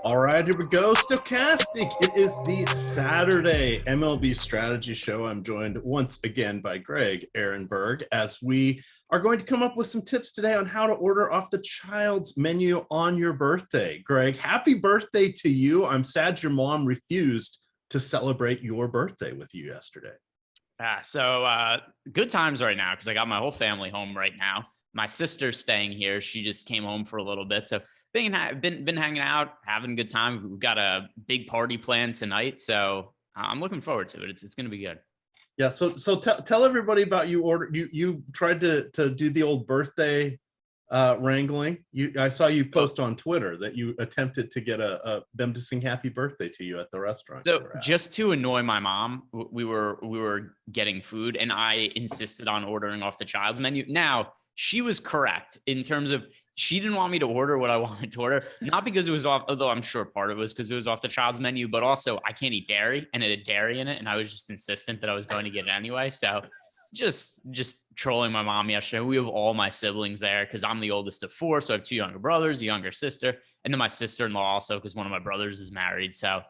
All right, here we go. Stokastic. It is the Saturday MLB Strategy Show. I'm joined once again by Greg Ehrenberg as we are going to come up with some tips today on how to order off the child's menu on your birthday. Greg, happy birthday to you. I'm sad your mom refused to celebrate your birthday with you yesterday. So good times right now because I got my whole family home right now. My sister's staying here. She just came home for a little bit. So been hanging out, having a good time. We've got a big party planned tonight. So I'm looking forward to it. It's going to be good. Yeah. So tell everybody about you tried to do the old birthday wrangling. I saw you post on Twitter that you attempted to get them to sing happy birthday to you at the restaurant. So just to annoy my mom, we were getting food and I insisted on ordering off the child's menu. Now, she was correct in terms of she didn't want me to order what I wanted to order, not because it was off, although I'm sure part of it was because it was off the child's menu, but also I can't eat dairy and it had dairy in it. And I was just insistent that I was going to get it anyway. So just trolling my mom yesterday. We have all my siblings there because I'm the oldest of four. So I have two younger brothers, a younger sister, and then my sister-in-law also because one of my brothers is married. So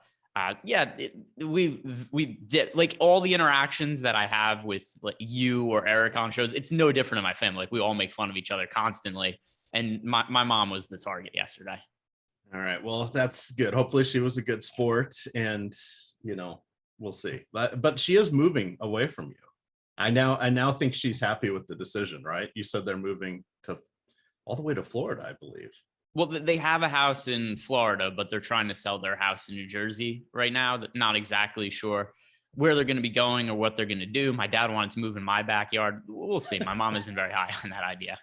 we did like all the interactions that I have with like you or Eric on shows. It's no different in my family. Like we all make fun of each other constantly. And my mom was the target yesterday. All right. Well, that's good. Hopefully she was a good sport and, we'll see. But she is moving away from you. I now think she's happy with the decision, right? You said they're moving all the way to Florida, I believe. Well, they have a house in Florida, but they're trying to sell their house in New Jersey right now. Not exactly sure where they're going to be going or what they're going to do. My dad wanted to move in my backyard. We'll see. My mom isn't very high on that idea.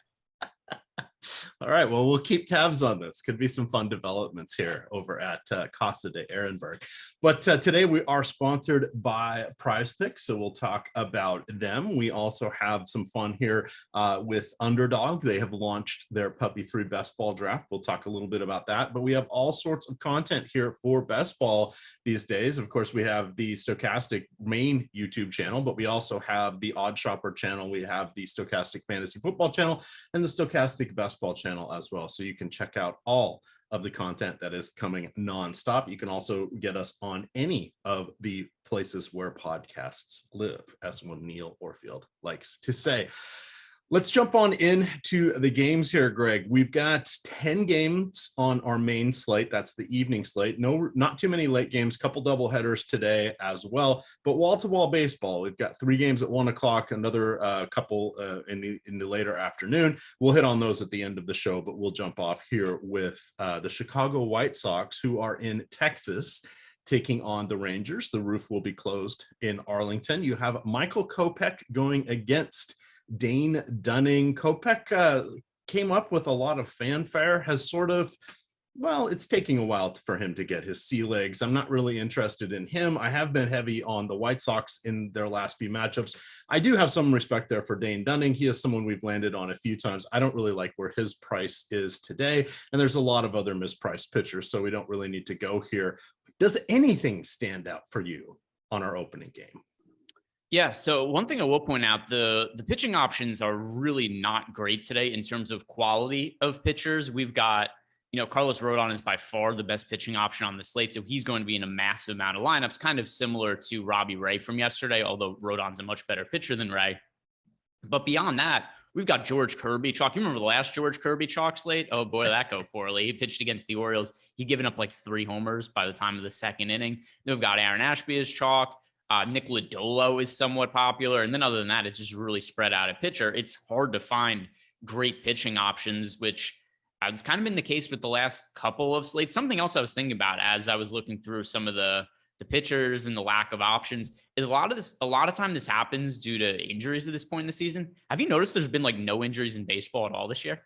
All right. Well, we'll keep tabs on this. Could be some fun developments here over at Casa de Ehrenberg. But today we are sponsored by Prize Picks, so we'll talk about them. We also have some fun here with Underdog. They have launched their Puppy 3 Best Ball Draft. We'll talk a little bit about that. But we have all sorts of content here for Best Ball these days. Of course, we have the Stokastic main YouTube channel, but we also have the Odd Shopper channel. We have the Stokastic Fantasy Football channel and the Stokastic Best Ball channel as well. So you can check out all of the content that is coming nonstop. You can also get us on any of the places where podcasts live, as one Neil Orfield likes to say. Let's jump on into the games here, Greg. We've got 10 games on our main slate. That's the evening slate. Not too many late games, couple double headers today as well. But wall-to-wall baseball, we've got 3 games at 1 o'clock, another couple in the later afternoon. We'll hit on those at the end of the show, but we'll jump off here with the Chicago White Sox, who are in Texas, taking on the Rangers. The roof will be closed in Arlington. You have Michael Kopech going against Dane Dunning. Kopech came up with a lot of fanfare, has it's taking a while for him to get his sea legs. I'm not really interested in him. I have been heavy on the White Sox in their last few matchups. I do have some respect there for Dane Dunning. He is someone we've landed on a few times. I don't really like where his price is today, and there's a lot of other mispriced pitchers, so we don't really need to go here. Does anything stand out for you on our opening game? Yeah, so one thing I will point out, the pitching options are really not great today in terms of quality of pitchers. We've got, Carlos Rodon is by far the best pitching option on the slate, so he's going to be in a massive amount of lineups, kind of similar to Robbie Ray from yesterday, although Rodon's a much better pitcher than Ray. But beyond that, we've got George Kirby chalk. You remember the last George Kirby chalk slate? Oh boy, that go poorly. He pitched against the Orioles. He'd given up like 3 homers by the time of the second inning. Then we've got Aaron Ashby as chalk. Nick Lodolo is somewhat popular. And then other than that, it's just really spread out at pitcher. It's hard to find great pitching options, which has kind of been the case with the last couple of slates. Something else I was thinking about as I was looking through some of the pitchers and the lack of options is a lot of time this happens due to injuries at this point in the season. Have you noticed there's been like no injuries in baseball at all this year?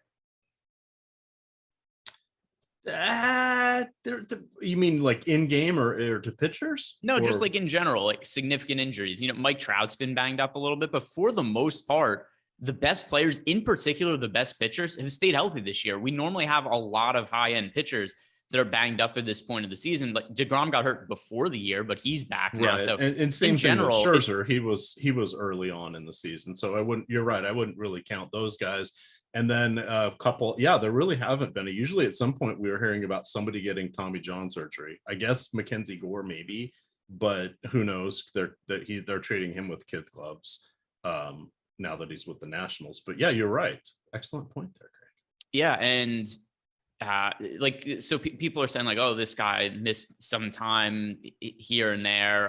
You mean like in game or to pitchers? No, just like in general, like significant injuries. Mike Trout's been banged up a little bit, but for the most part, the best players, in particular, the best pitchers, have stayed healthy this year. We normally have a lot of high-end pitchers that are banged up at this point of the season. Like DeGrom got hurt before the year, but he's back now. Right. So and same thing with Scherzer, he was early on in the season. So you're right. I wouldn't really count those guys. And then a couple, there really haven't been. Usually at some point we were hearing about somebody getting Tommy John surgery. I guess Mackenzie Gore maybe, but who knows? They're treating him with kid gloves now that he's with the Nationals. But yeah, you're right. Excellent point there, Craig. Yeah, and so people are saying like, oh, this guy missed some time here and there.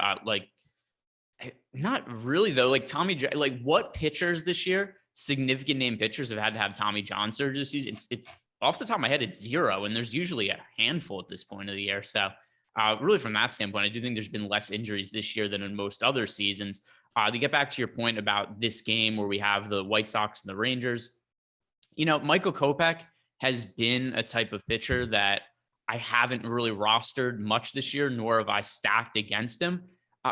Not really though. Like like what pitchers this year? Significant name pitchers have had to have Tommy John surgery this season. It's off the top of my head, it's 0, and there's usually a handful at this point of the year. So really from that standpoint, I do think there's been less injuries this year than in most other seasons. To get back to your point about this game where we have the White Sox and the Rangers, Michael Kopech has been a type of pitcher that I haven't really rostered much this year, nor have I stacked against him.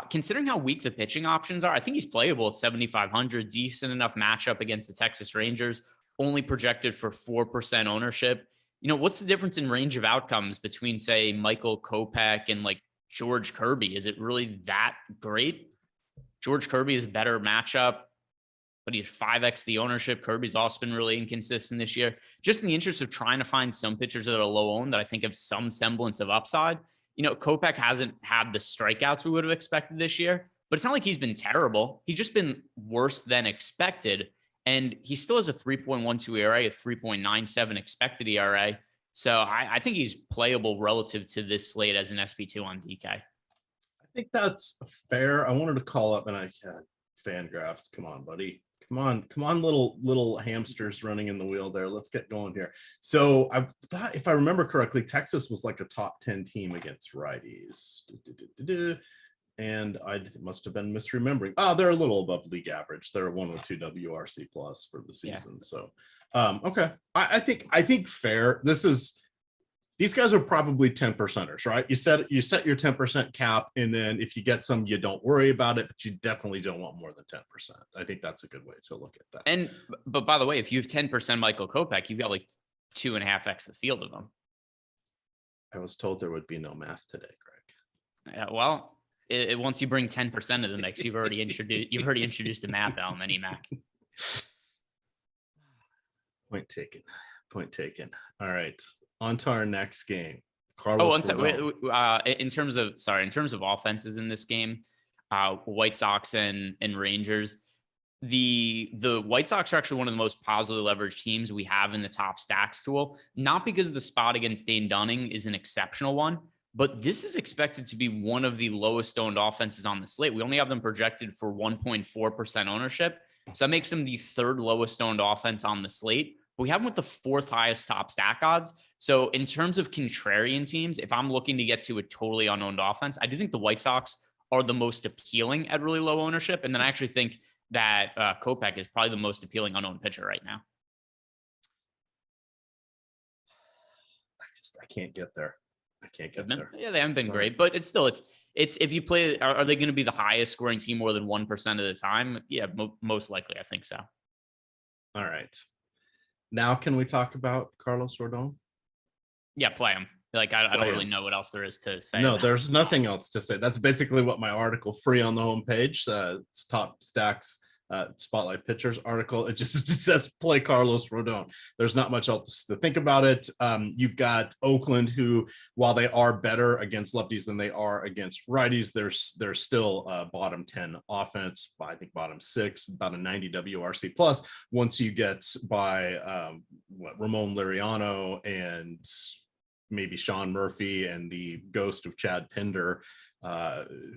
Considering how weak the pitching options are, I think he's playable at 7,500, decent enough matchup against the Texas Rangers, only projected for 4% ownership. What's the difference in range of outcomes between, say, Michael Kopech and like George Kirby? Is it really that great? George Kirby is a better matchup, but he's 5x the ownership. Kirby's also been really inconsistent this year. Just in the interest of trying to find some pitchers that are low owned that I think have some semblance of upside. Kopech hasn't had the strikeouts we would have expected this year, but it's not like he's been terrible. He's just been worse than expected. And he still has a 3.12 ERA, a 3.97 expected ERA. So I think he's playable relative to this slate as an SP2 on DK. I think that's fair. I wanted to call up and FanGraphs. Come on, buddy. Come on, little hamsters running in the wheel there. Let's get going here. So I thought, if I remember correctly, Texas was like a top 10 team against righties. And I must have been misremembering. They're a little above league average. They're a 102 WRC plus for the season. Yeah. So, okay. I think fair. These guys are probably 10%ers, right? You set your 10% cap, and then if you get some, you don't worry about it, but you definitely don't want more than 10%. I think that's a good way to look at that. But by the way, if you have 10% Michael Kopech, you've got like 2.5x the field of them. I was told there would be no math today, Greg. Yeah, well, once you bring 10% of the mix, you've already introduced the math element, EMac. Point taken. All right. On to our next game. In terms of offenses in this game, White Sox and Rangers, the White Sox are actually one of the most positively leveraged teams we have in the top stacks tool, not because the spot against Dane Dunning is an exceptional one, but this is expected to be one of the lowest owned offenses on the slate. We only have them projected for 1.4% ownership. So that makes them the 3rd lowest owned offense on the slate. But we have them with the 4th highest top stack odds. So in terms of contrarian teams, if I'm looking to get to a totally unowned offense, I do think the White Sox are the most appealing at really low ownership. And then I actually think that Kopech is probably the most appealing unowned pitcher right now. I can't get there. There. Yeah, they haven't been great, but it's if you play, are they going to be the highest scoring team more than 1% of the time? Yeah, most likely. I think so. All right. Now, can we talk about Carlos Rodon? Yeah, play him. I don't really know what else there is to say. No, there's nothing else to say. That's basically what my article, free on the homepage, it's top stacks, spotlight pitchers article. It says play Carlos Rodon. There's not much else to think about it. You've got Oakland, who, while they are better against lefties than they are against righties, they're still bottom 10 offense, I think bottom 6, about a 90 WRC plus. Once you get by Ramon Liriano and maybe Sean Murphy and the ghost of Chad Pinder,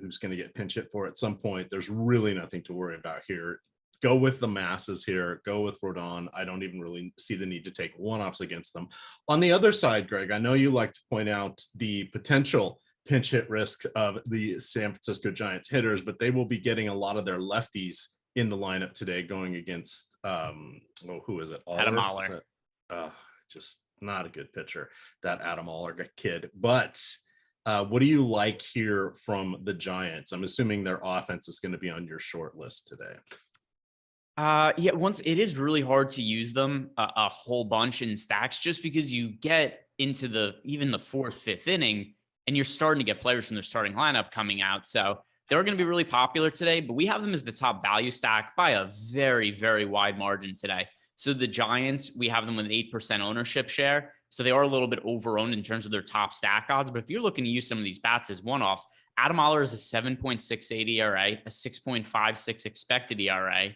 who's going to get pinch hit for at some point, there's really nothing to worry about here. Go with the masses here. Go with Rodon. I don't even really see the need to take one-offs against them. On the other side, Greg, I know you like to point out the potential pinch hit risk of the San Francisco Giants hitters, but they will be getting a lot of their lefties in the lineup today going against, who is it? Adam Oller. Just not a good pitcher, that Adam Oller kid. But what do you like here from the Giants? I'm assuming their offense is going to be on your short list today. Once it is really hard to use them a whole bunch in stacks, just because you get into even the 4th, 5th inning, and you're starting to get players from their starting lineup coming out. So they're going to be really popular today, but we have them as the top value stack by a very, very wide margin today. So the Giants, we have them with an 8% ownership share. So they are a little bit over-owned in terms of their top stack odds. But if you're looking to use some of these bats as one-offs, Adam Oller is a 7.68 ERA, a 6.56 expected ERA.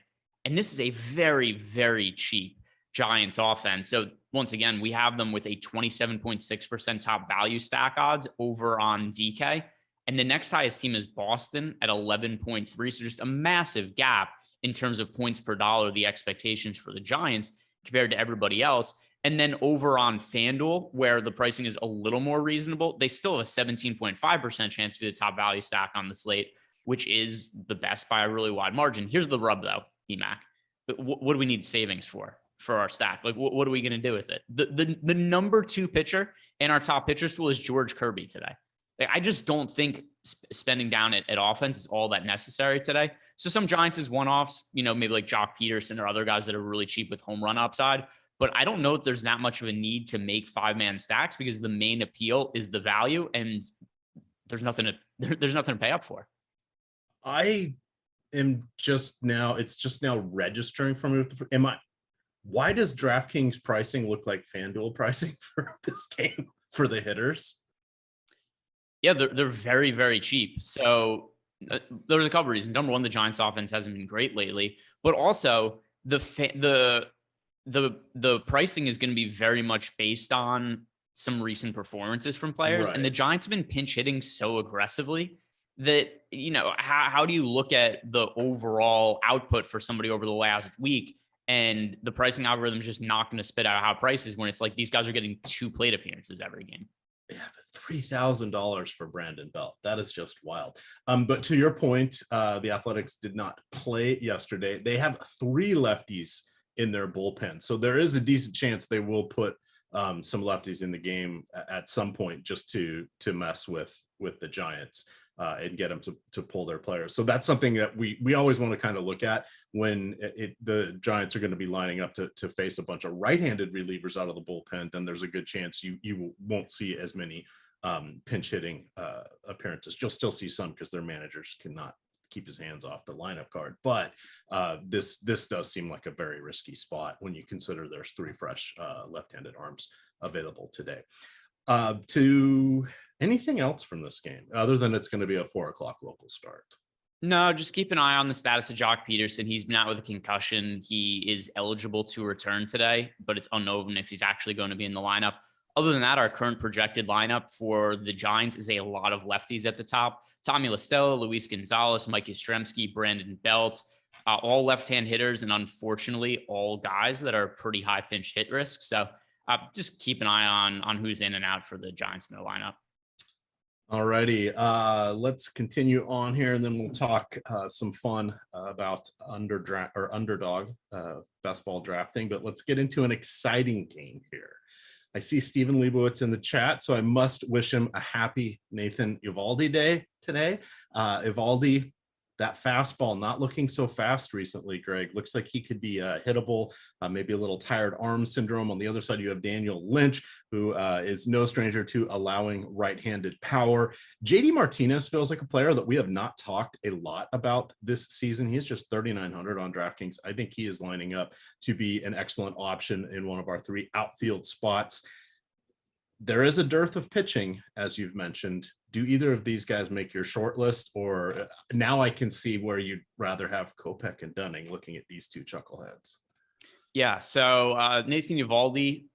And this is a very, very cheap Giants offense. So once again, we have them with a 27.6% top value stack odds over on DK. And the next highest team is Boston at 11.3. So just a massive gap in terms of points per dollar, the expectations for the Giants compared to everybody else. And then over on FanDuel, where the pricing is a little more reasonable, they still have a 17.5% chance to be the top value stack on the slate, which is the best by a really wide margin. Here's the rub, though, EMac. What do we need savings for our stack? Like, what are we going to do with it? The number 2 pitcher in our top pitchers pool is George Kirby today. Like, I just don't think spending down at offense is all that necessary today. So some Giants is one-offs, maybe like Jock Peterson or other guys that are really cheap with home run upside. But I don't know if there's that much of a need to make 5-man stacks because the main appeal is the value, and there's nothing to pay up for. I am it's just now registering for me. Why does DraftKings pricing look like FanDuel pricing for this game for the hitters? Yeah, they're very, very cheap. So there's a couple of reasons. Number one, the Giants offense hasn't been great lately, but also the pricing is going to be very much based on some recent performances from players. Right. And the Giants have been pinch hitting so aggressively that, how do you look at the overall output for somebody over the last week? And the pricing algorithm is just not going to spit out high prices when it's like these guys are getting 2 plate appearances every game. Yeah, but $3,000 for Brandon Belt. That is just wild. But to your point, the Athletics did not play yesterday. They have 3 lefties in their bullpen. So there is a decent chance they will put some lefties in the game at some point just to mess with the Giants and get them to pull their players. So that's something that we always want to kind of look at when the Giants are going to be lining up to face a bunch of right-handed relievers out of the bullpen. Then there's a good chance you won't see as many pinch hitting appearances. You'll still see some because their managers cannot keep his hands off the lineup card. But this does seem like a very risky spot when you consider there's 3 fresh left-handed arms available today. To anything else from this game other than it's going to be a 4:00 local start? No, just keep an eye on the status of Jock Peterson. He's been out with a concussion. He is eligible to return today, but it's unknown if he's actually going to be in the lineup. Other than that, our current projected lineup for the Giants is a lot of lefties at the top. Tommy La Stella, Luis Gonzalez, Mike Yastrzemski, Brandon Belt, all left-hand hitters, and unfortunately, all guys that are pretty high pinch hit risk. So just keep an eye on who's in and out for the Giants in their lineup. All righty. Let's continue on here, and then we'll talk some fun about underdog best ball drafting. But let's get into an exciting game here. I see Stephen Leibowitz in the chat, so I must wish him a happy Nathan Eovaldi day today. Eovaldi, that fastball not looking so fast recently, Greg. Looks like he could be hittable, maybe a little tired arm syndrome. On the other side, you have Daniel Lynch, who is no stranger to allowing right-handed power. JD Martinez feels like a player that we have not talked a lot about this season. He's just 3,900 on DraftKings. I think he is lining up to be an excellent option in one of our 3 outfield spots. There is a dearth of pitching, as you've mentioned. Do either of these guys make your short list, or now I can see where you'd rather have Kopech and Dunning looking at these 2 chuckleheads? Yeah. So Nathan Eovaldi,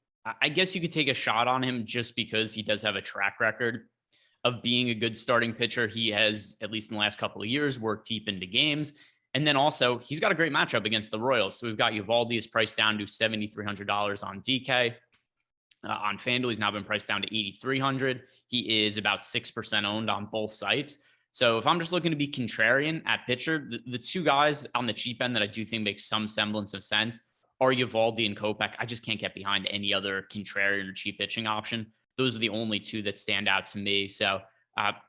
I guess you could take a shot on him just because he does have a track record of being a good starting pitcher. He has, at least in the last couple of years, worked deep into games. And then also he's got a great matchup against the Royals. So we've got Eovaldi is priced down to $7,300 on DK. On FanDuel, he's now been priced down to $8,300. He is about 6% owned on both sites. So if I'm just looking to be contrarian at pitcher, the 2 guys on the cheap end that I do think make some semblance of sense are Eovaldi and Kopech. I just can't get behind any other contrarian or cheap pitching option. Those are the only 2 that stand out to me. So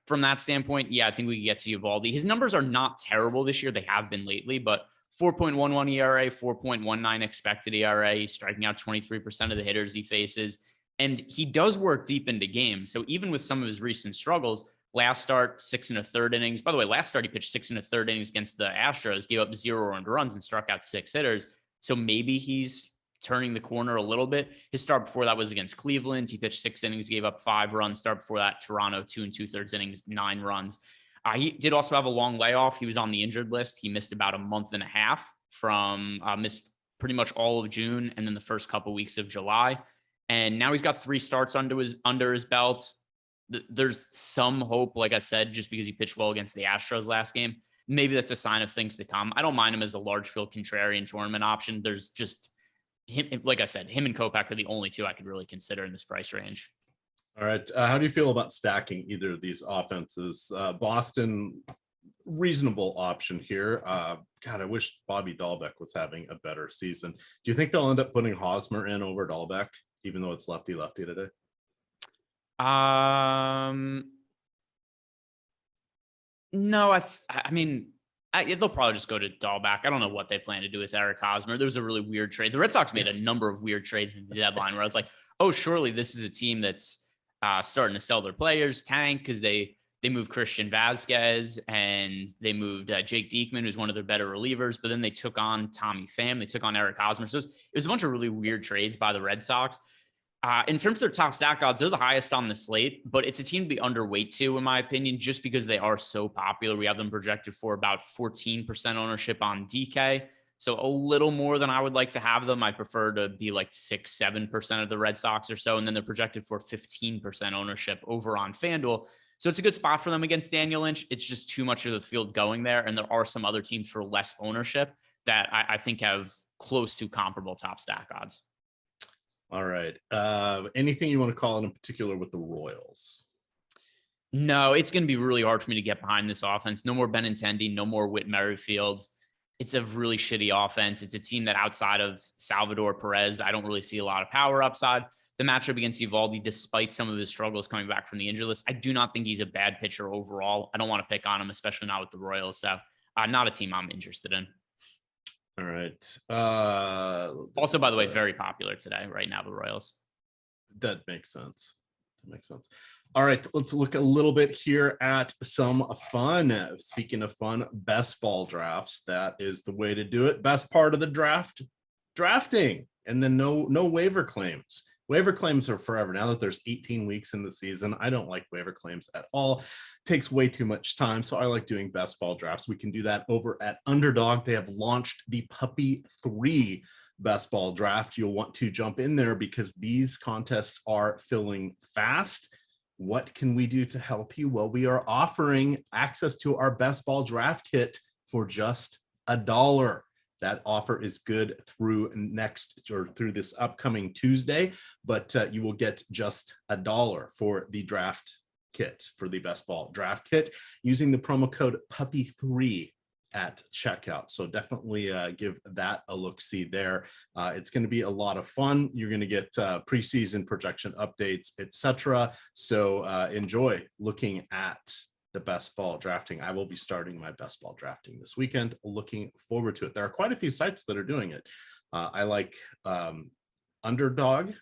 from that standpoint, yeah, I think we can get to Eovaldi. His numbers are not terrible this year. They have been lately, but 4.11 ERA, 4.19 expected ERA. He's striking out 23% of the hitters he faces. And he does work deep into games. So even with some of his recent struggles, last start, 6 1/3 innings. By the way, last start, he pitched 6 1/3 innings against the Astros, gave up 0 earned runs and struck out 6 hitters. So maybe he's turning the corner a little bit. His start before that was against Cleveland. He pitched 6 innings, gave up 5 runs. Start before that, Toronto, 2 2/3 innings, 9 runs. He did also have a long layoff. He was on the injured list. He missed about a month and a half from missed pretty much all of June and then the first couple weeks of July. And now he's got 3 starts under his belt. There's some hope, like I said, just because he pitched well against the Astros last game. Maybe that's a sign of things to come. I don't mind him as a large field contrarian tournament option. There's just him, like I said, him and Kopech are the only 2 I could really consider in this price range. All right. How do you feel about stacking either of these offenses? Boston, reasonable option here. God, I wish Bobby Dahlbeck was having a better season. Do you think they'll end up putting Hosmer in over Dahlbeck, even though it's lefty-lefty today? No, I mean, they'll probably just go to Dahlbeck. I don't know what they plan to do with Eric Hosmer. There was a really weird trade. The Red Sox made a number of weird trades in the deadline where I was like, oh, surely this is a team that's starting to sell their players, tank, because they moved Christian Vasquez and they moved Jake Diekman, who's one of their better relievers, but then they took on Tommy Pham. They took on Eric Hosmer. So it was a bunch of really weird trades by the Red Sox. In terms of their top stack odds, they're the highest on the slate, but it's a team to be underweight to, in my opinion, just because they are so popular. We have them projected for about 14% ownership on DK. So a little more than I would like to have them. I prefer to be like 6-7% of the Red Sox or so. And then they're projected for 15% ownership over on FanDuel. So it's a good spot for them against Daniel Lynch. It's just too much of the field going there. And there are some other teams for less ownership that I think have close to comparable top stack odds. All right. Anything you want to call it in particular with the Royals? No, it's going to be really hard for me to get behind this offense. No more Benintendi, no more Whit Merrifield. It's a really shitty offense. It's a team that outside of Salvador Perez, I don't really see a lot of power upside. The matchup against Eovaldi, despite some of his struggles coming back from the injury list, I do not think he's a bad pitcher overall. I don't want to pick on him, especially not with the Royals. So not a team I'm interested in. All right. Also, by the way, very popular today, right now, the Royals. That makes sense. All right, let's look a little bit here at some fun. Speaking of fun, best ball drafts. That is the way to do it. Best part of the draft, drafting, and then no waiver claims. Waiver claims are forever. Now that there's 18 weeks in the season, I don't like waiver claims at all. It takes way too much time. So I like doing best ball drafts. We can do that over at Underdog. They have launched the Puppy 3 best ball draft. You'll want to jump in there because these contests are filling fast. What can we do to help you? Well, we are offering access to our best ball draft kit for just $1. That offer is good through through this upcoming Tuesday, but you will get just $1 for the draft kit, for the best ball draft kit, using the promo code PUPPY3 at checkout. So definitely give that a look-see there. It's going to be a lot of fun. You're going to get preseason projection updates, etc. So enjoy looking at the best ball drafting. I will be starting my best ball drafting this weekend. Looking forward to it. There are quite a few sites that are doing it. I like Underdog.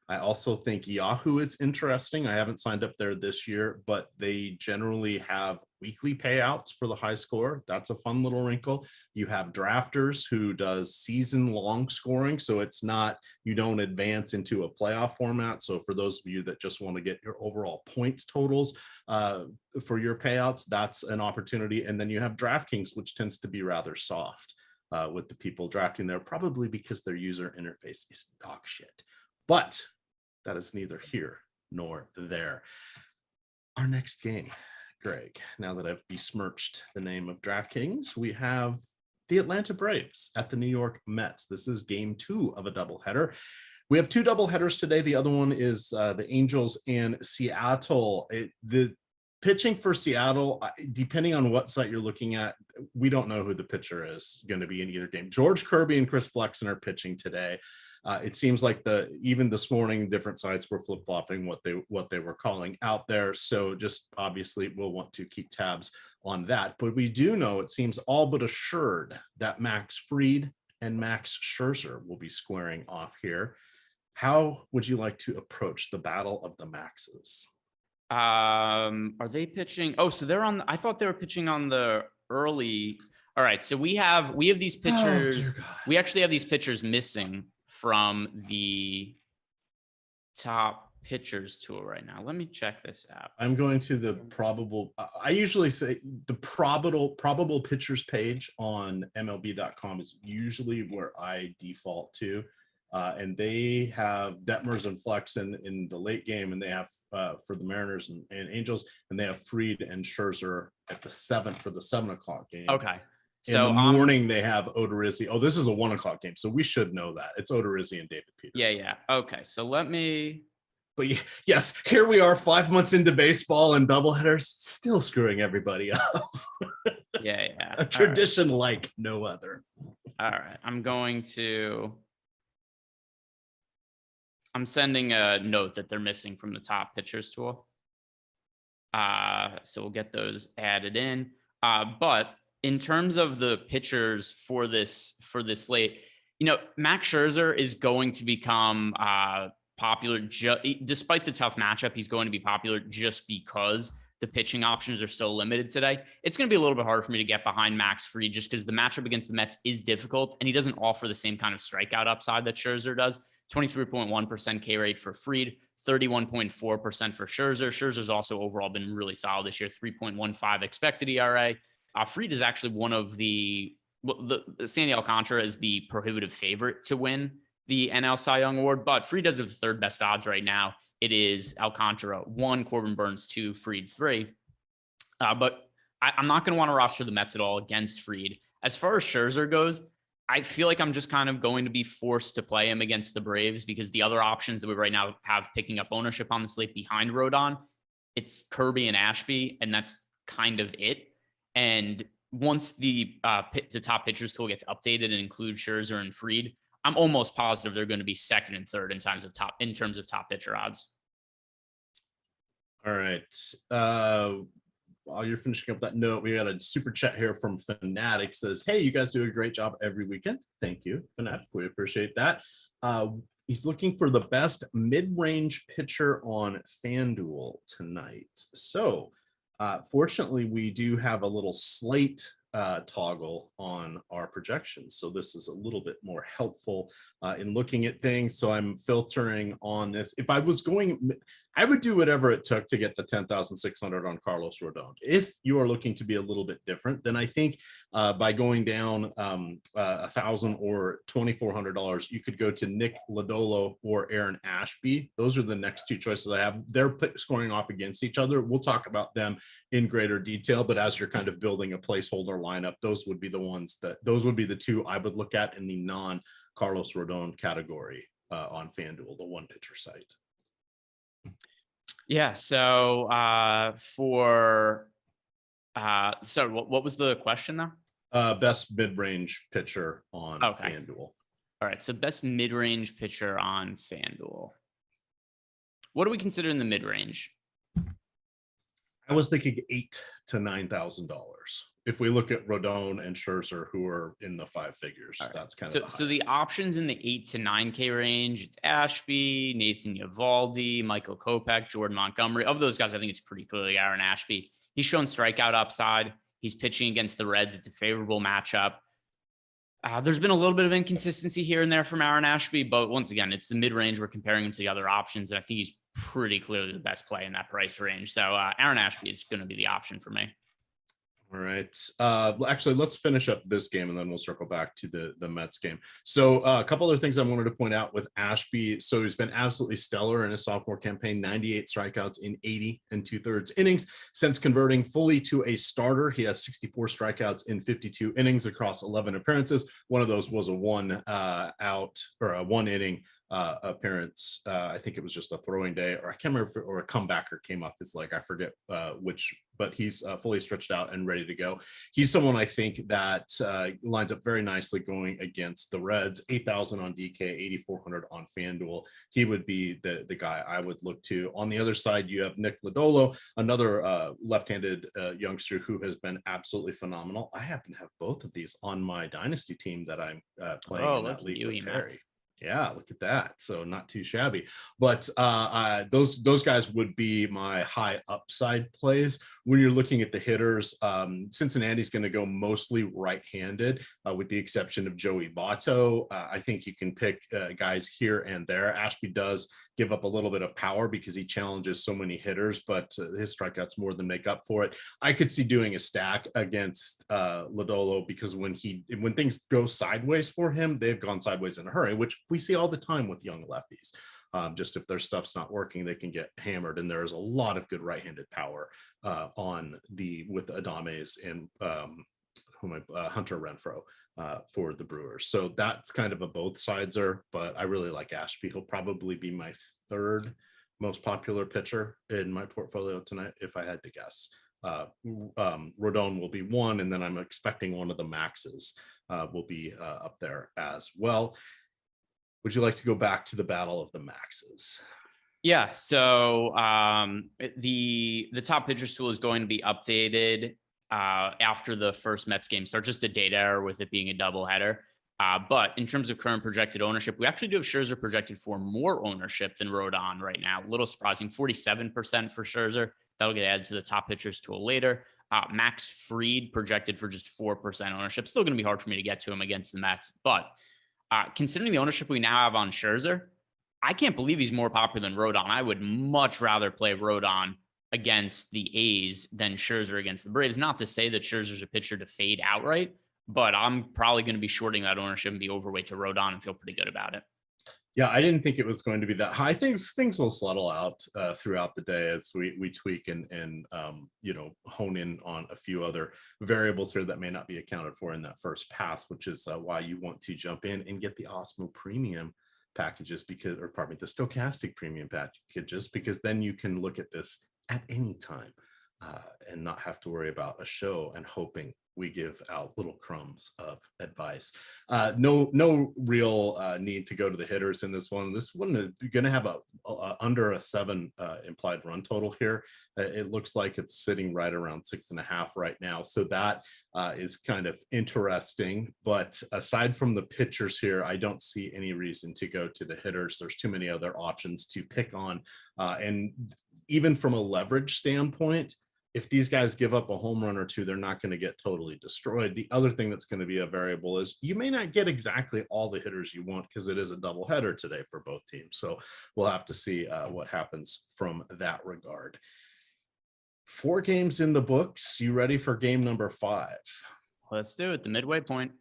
I also think Yahoo is interesting. I haven't signed up there this year, but they generally have weekly payouts for the high score. That's a fun little wrinkle. You have Drafters, who does season-long scoring, so it's not, you don't advance into a playoff format. So for those of you that just want to get your overall points totals for your payouts, that's an opportunity. And then you have DraftKings, which tends to be rather soft with the people drafting there, probably because their user interface is dog shit. But that is neither here nor there. Our next game, Greg, now that I've besmirched the name of DraftKings, we have the Atlanta Braves at the New York Mets. This is game 2 of a doubleheader. We have 2 doubleheaders today. The other one is the Angels and Seattle. The pitching for Seattle, depending on what site you're looking at, we don't know who the pitcher is going to be in either game. George Kirby and Chris Flexen are pitching today. It seems like even this morning, different sites were flip-flopping what they were calling out there. So just obviously we'll want to keep tabs on that. But we do know it seems all but assured that Max Fried and Max Scherzer will be squaring off here. How would you like to approach the battle of the Maxes? Are they pitching? Oh, so they're on. I thought they were pitching on the early. All right, so we have these pitchers. We actually have these pitchers missing from the top pitchers tool right now. Let me check this out. I'm going to the probable. I usually say the probable pitchers page on MLB.com is usually where I default to. And they have Detmers and Flexen in the late game, and they have for the Mariners and Angels, and they have Fried and Scherzer at the 7th for the 7 o'clock game. Okay. So in the morning they have Odorizzi. Oh, this is a 1 o'clock game, so we should know that it's Odorizzi and David Peterson. Yeah. Okay, so let me. But yes, here we are 5 months into baseball and doubleheaders, still screwing everybody up. Yeah. A tradition like no other. All right, I'm sending a note that they're missing from the top pitchers tool. So we'll get those added in. But in terms of the pitchers for this slate, Max Scherzer is going to become popular. Despite the tough matchup, he's going to be popular just because the pitching options are so limited today. It's going to be a little bit hard for me to get behind Max Fried just because the matchup against the Mets is difficult, and he doesn't offer the same kind of strikeout upside that Scherzer does. 23.1% K rate for Fried, 31.4% for Scherzer. Scherzer's also overall been really solid this year, 3.15 expected ERA. Fried is actually one of the Sandy Alcantara is the prohibitive favorite to win the NL Cy Young Award, but Fried does have the third best odds right now. It is Alcantara 1, Corbin Burns 2, Fried 3. But I'm not going to want to roster the Mets at all against Fried. As far as Scherzer goes, I feel like I'm just kind of going to be forced to play him against the Braves because the other options that we right now have picking up ownership on the slate behind Rodon, it's Kirby and Ashby, and that's kind of it. And once the top pitchers tool gets updated and includes Scherzer and Fried, I'm almost positive they're going to be second and third in terms of top pitcher odds. All right. While you're finishing up that note, we got a super chat here from Fanatic. Says, hey, you guys do a great job every weekend. Thank you, Fanatic. We appreciate that. He's looking for the best mid-range pitcher on FanDuel tonight. So fortunately, we do have a little slate toggle on our projections. So this is a little bit more helpful in looking at things. So I'm filtering on this. If I was going, I would do whatever it took to get the 10,600 on Carlos Rodon. If you are looking to be a little bit different, then I think by going down $1,000 or $2,400, you could go to Nick Lodolo or Aaron Ashby. Those are the next two choices I have. They're scoring off against each other. We'll talk about them in greater detail, but as you're kind of building a placeholder lineup, those would be the two I would look at in the non-Carlos Rodon category on FanDuel, the one pitcher site. Yeah. So what was the question though? Best mid-range pitcher on FanDuel. All right. So best mid-range pitcher on FanDuel. What do we consider in the mid-range? I was thinking $8,000 to $9,000. If we look at Rodon and Scherzer, who are in the 5 figures, that's kind of so the options in the 8 to 9K range. It's Ashby, Nathan Eovaldi, Michael Kopech, Jordan Montgomery. Of those guys, I think it's pretty clearly Aaron Ashby. He's shown strikeout upside. He's pitching against the Reds. It's a favorable matchup. There's been a little bit of inconsistency here and there from Aaron Ashby, but once again, it's the mid-range. We're comparing him to the other options, and I think he's pretty clearly the best play in that price range. So Aaron Ashby is going to be the option for me. All right. Actually, let's finish up this game and then we'll circle back to the Mets game. So a couple other things I wanted to point out with Ashby. So he's been absolutely stellar in his sophomore campaign, 98 strikeouts in 80 2/3 innings. Since converting fully to a starter, he has 64 strikeouts in 52 innings across 11 appearances. One of those was a one inning appearance. I think it was just a throwing day, or I can't remember, or a comebacker came off his leg. I forget which, but he's fully stretched out and ready to go. He's someone I think that lines up very nicely going against the Reds. 8,000 on DK, 8,400 on FanDuel. He would be the guy I would look to. On the other side, you have Nick Lodolo, another left-handed youngster who has been absolutely phenomenal. I happen to have both of these on my dynasty team that I'm playing in that league with Terry. Yeah, look at that. So not too shabby. But those guys would be my high upside plays. When you're looking at the hitters, Cincinnati's going to go mostly right-handed, with the exception of Joey Votto. I think you can pick guys here and there. Ashby does give up a little bit of power because he challenges so many hitters, but his strikeouts more than make up for it. I could see doing a stack against Lodolo, because when things go sideways for him, they've gone sideways in a hurry, which we see all the time with young lefties. Just if their stuff's not working, they can get hammered. And there's a lot of good right-handed power with Adames and Hunter Renfroe for the Brewers. So that's kind of a both sides-er, but I really like Ashby. He'll probably be my third most popular pitcher in my portfolio tonight, if I had to guess. Rodon will be one, and then I'm expecting one of the Maxes will be up there as well. Would you like to go back to the battle of the Maxes? Yeah. So the top pitchers tool is going to be updated after the first Mets game start, just a date error with it being a doubleheader. But in terms of current projected ownership, we actually do have Scherzer projected for more ownership than Rodon right now. A little surprising, 47% for Scherzer. That'll get added to the top pitchers tool later. Max Fried projected for just 4% ownership. Still going to be hard for me to get to him against the Mets. But considering the ownership we now have on Scherzer, I can't believe he's more popular than Rodon. I would much rather play Rodon against the A's than Scherzer against the Braves. Not to say that Scherzer's a pitcher to fade outright, but I'm probably going to be shorting that ownership and be overweight to Rodon and feel pretty good about it. Yeah, I didn't think it was going to be that high. Things will settle out throughout the day as we tweak and hone in on a few other variables here that may not be accounted for in that first pass, which is why you want to jump in and get the Osmo Premium packages, the Stokastic Premium packages, because then you can look at this at any time and not have to worry about a show and hoping we give out little crumbs of advice. No real need to go to the hitters in this one. This one is going to have under a 7 implied run total here. It looks like it's sitting right around 6.5 right now. So that is kind of interesting. But aside from the pitchers here, I don't see any reason to go to the hitters. There's too many other options to pick on. And even from a leverage standpoint, if these guys give up a home run or two, they're not going to get totally destroyed. The other thing that's going to be a variable is you may not get exactly all the hitters you want because it is a doubleheader today for both teams. So we'll have to see what happens from that regard. 4 games in the books. You ready for game number 5? Let's do it. The midway point.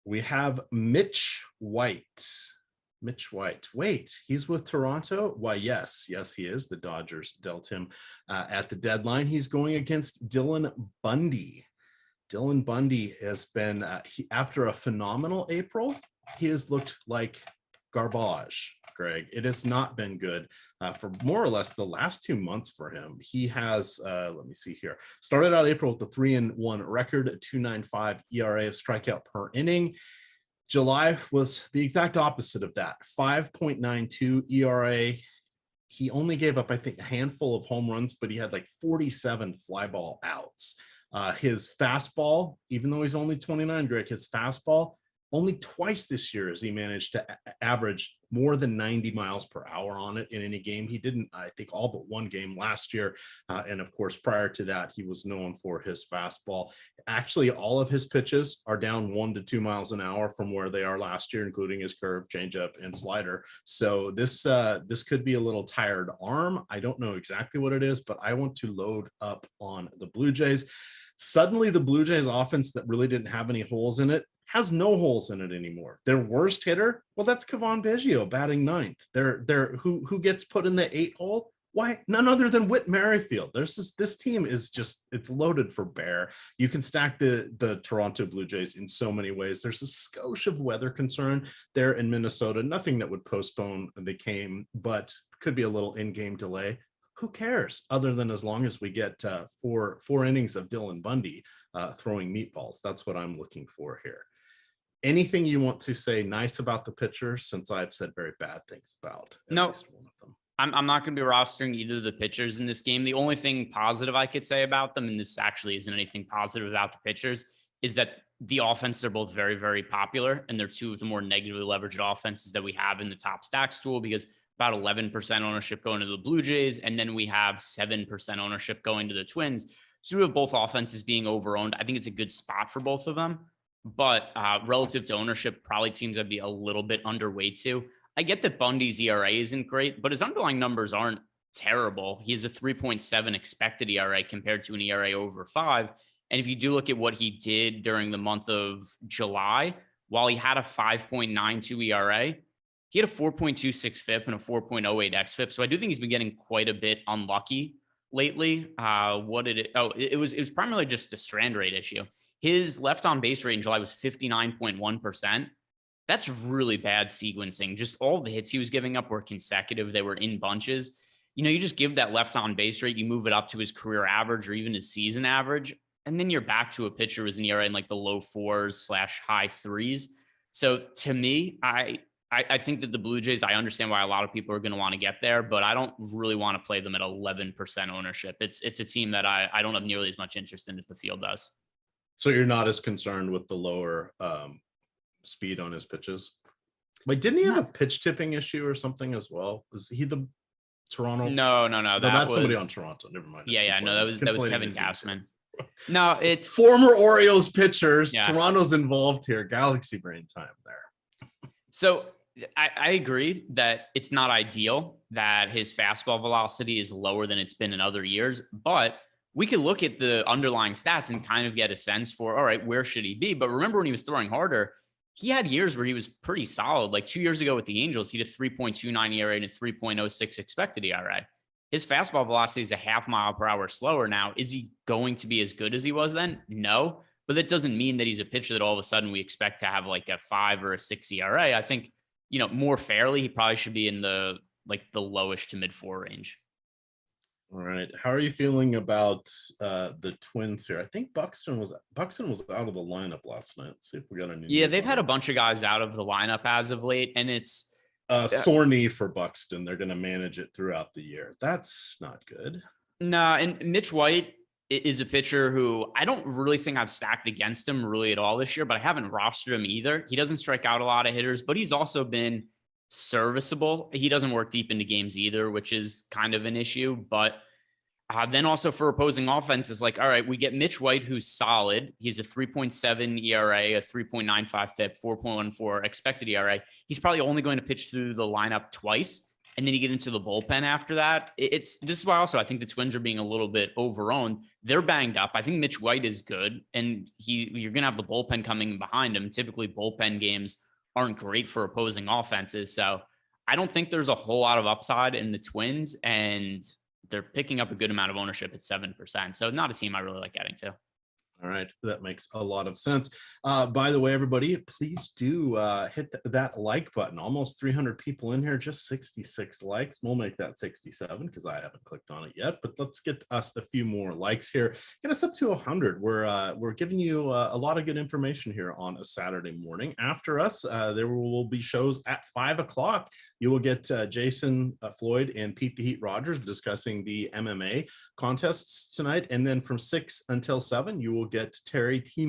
We have Mitch White. Wait, he's with Toronto? Why, yes, he is. The Dodgers dealt him at the deadline. He's going against Dylan Bundy. Dylan Bundy has been, after a phenomenal April, he has looked like garbage, Greg. It has not been good for more or less the last 2 months for him. He has, let me see here, started out April with the 3-1 record, 2.95 ERA of strikeout per inning. July was the exact opposite of that, 5.92 ERA. He only gave up, I think, a handful of home runs, but he had like 47 fly ball outs. His fastball, even though he's only 29, Greg, his fastball, only twice this year has he managed to average more than 90 miles per hour on it in any game. He didn't, I think, all but one game last year. And of course, prior to that, he was known for his fastball. Actually, all of his pitches are down 1 to 2 miles an hour from where they are last year, including his curve, changeup, and slider. So this could be a little tired arm. I don't know exactly what it is, but I want to load up on the Blue Jays. Suddenly, the Blue Jays offense that really didn't have any holes in it has no holes in it anymore. Their worst hitter, well, that's Cavan Biggio batting 9th. Who gets put in the 8 hole? Why? None other than Whit Merrifield. This team is just, it's loaded for bear. You can stack the Toronto Blue Jays in so many ways. There's a skosh of weather concern there in Minnesota. Nothing that would postpone the game, but could be a little in-game delay. Who cares? Other than as long as we get 4 innings of Dylan Bundy throwing meatballs. That's what I'm looking for here. Anything you want to say nice about the pitchers, since I've said very bad things about at least one of them? I'm not going to be rostering either of the pitchers in this game. The only thing positive I could say about them, and this actually isn't anything positive about the pitchers, is that the offenses are both very, very popular, and they're two of the more negatively leveraged offenses that we have in the top stacks tool, because about 11% ownership going to the Blue Jays, and then we have 7% ownership going to the Twins. So we have both offenses being overowned. I think it's a good spot for both of them, but relative to ownership, probably teams I'd be a little bit underweight to. I get that Bundy's ERA isn't great, but his underlying numbers aren't terrible. He has a 3.7 expected ERA compared to an ERA over 5. And if you do look at what he did during the month of July, while he had a 5.92 ERA, he had a 4.26 FIP and a 4.08 xFIP. So I do think he's been getting quite a bit unlucky lately. What did it? Oh, it was primarily just a strand rate issue. His left on base rate in July was 59.1%. That's really bad sequencing. Just all the hits he was giving up were consecutive. They were in bunches. You just give that left on base rate, you move it up to his career average or even his season average, and then you're back to a pitcher with an ERA in like the low 4s/high 3s. So to me, I think that the Blue Jays, I understand why a lot of people are going to want to get there, but I don't really want to play them at 11% ownership. It's a team that I don't have nearly as much interest in as the field does. So you're not as concerned with the lower speed on his pitches? Like, didn't he have a pitch tipping issue or something as well? Was he the Toronto? No. That's somebody on Toronto. Never mind. Yeah. No, that was Kevin Gausman. No, it's former Orioles pitchers. Yeah. Toronto's involved here. Galaxy brain time there. So I agree that it's not ideal that his fastball velocity is lower than it's been in other years, but we could look at the underlying stats and kind of get a sense for, all right, where should he be? But remember when he was throwing harder, he had years where he was pretty solid. Like 2 years ago with the Angels, he did 3.29 ERA and a 3.06 expected ERA. His fastball velocity is a half mile per hour slower now. Is he going to be as good as he was then? No, but that doesn't mean that he's a pitcher that all of a sudden we expect to have like a 5 or a 6 ERA. I think, more fairly, he probably should be in the lowish to mid 4 range. All right. How are you feeling about the Twins here? I think Buxton was out of the lineup last night. Let's see if we got a new. Yeah, they've had a bunch of guys out of the lineup as of late, and it's sore knee for Buxton. They're going to manage it throughout the year. That's not good. Nah, and Mitch White is a pitcher who I don't really think I've stacked against him really at all this year, but I haven't rostered him either. He doesn't strike out a lot of hitters, but he's also been serviceable. He doesn't work deep into games either, which is kind of an issue. But then also for opposing offenses, like, all right, we get Mitch White, who's solid. He's a 3.7 ERA, a 3.95 FIP, 4.14 expected ERA. He's probably only going to pitch through the lineup twice, and then you get into the bullpen after that. This is why also I think the Twins are being a little bit overowned. They're banged up. I think Mitch White is good, and you're going to have the bullpen coming behind him. Typically, bullpen games aren't great for opposing offenses. So I don't think there's a whole lot of upside in the Twins, and they're picking up a good amount of ownership at 7%. So not a team I really like getting to. All right. That makes a lot of sense. By the way, everybody, please do hit that like button. Almost 300 people in here, just 66 likes. We'll make that 67 because I haven't clicked on it yet, but let's get us a few more likes here. Get us up to 100. We're giving you a lot of good information here on a Saturday morning. After us, there will be shows at 5 o'clock. You will get Jason Floyd and Pete the Heat Rogers discussing the MMA contests tonight. And then from 6 until 7, you will get Terry T.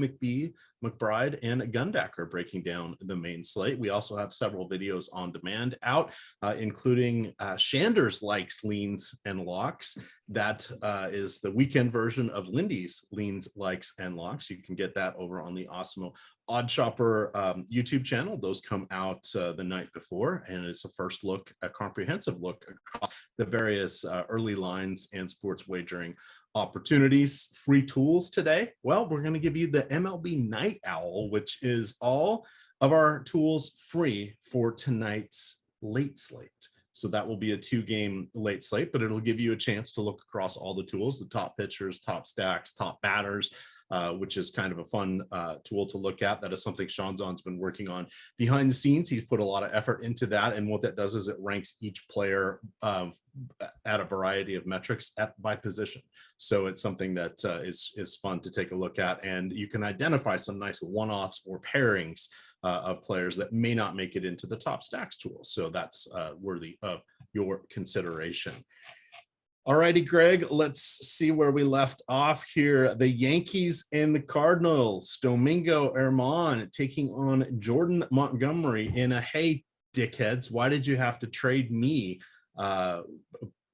McBride and Gundacker breaking down the main slate. We also have several videos on demand out, including Shanders Likes Leans and Locks. That is the weekend version of Lindy's Leans, Likes, and Locks. You can get that over on the Awesemo Odd Shopper YouTube channel. Those come out the night before, and it's a comprehensive look across the various early lines and sports wagering opportunities. Free tools today. Well, we're going to give you the MLB Night Owl, which is all of our tools free for tonight's late slate. So that will be a 2-game late slate, but it'll give you a chance to look across all the tools, the top pitchers, top stacks, top batters, which is kind of a fun tool to look at. That is something Sean Zahn's been working on behind the scenes. He's put a lot of effort into that. And what that does is it ranks each player at a variety of metrics by position. So it's something that is fun to take a look at. And you can identify some nice one-offs or pairings of players that may not make it into the top stacks tool. So that's worthy of your consideration. All righty, Greg, let's see where we left off here. The Yankees and the Cardinals. Domingo Germán taking on Jordan Montgomery in a, hey, dickheads, why did you have to trade me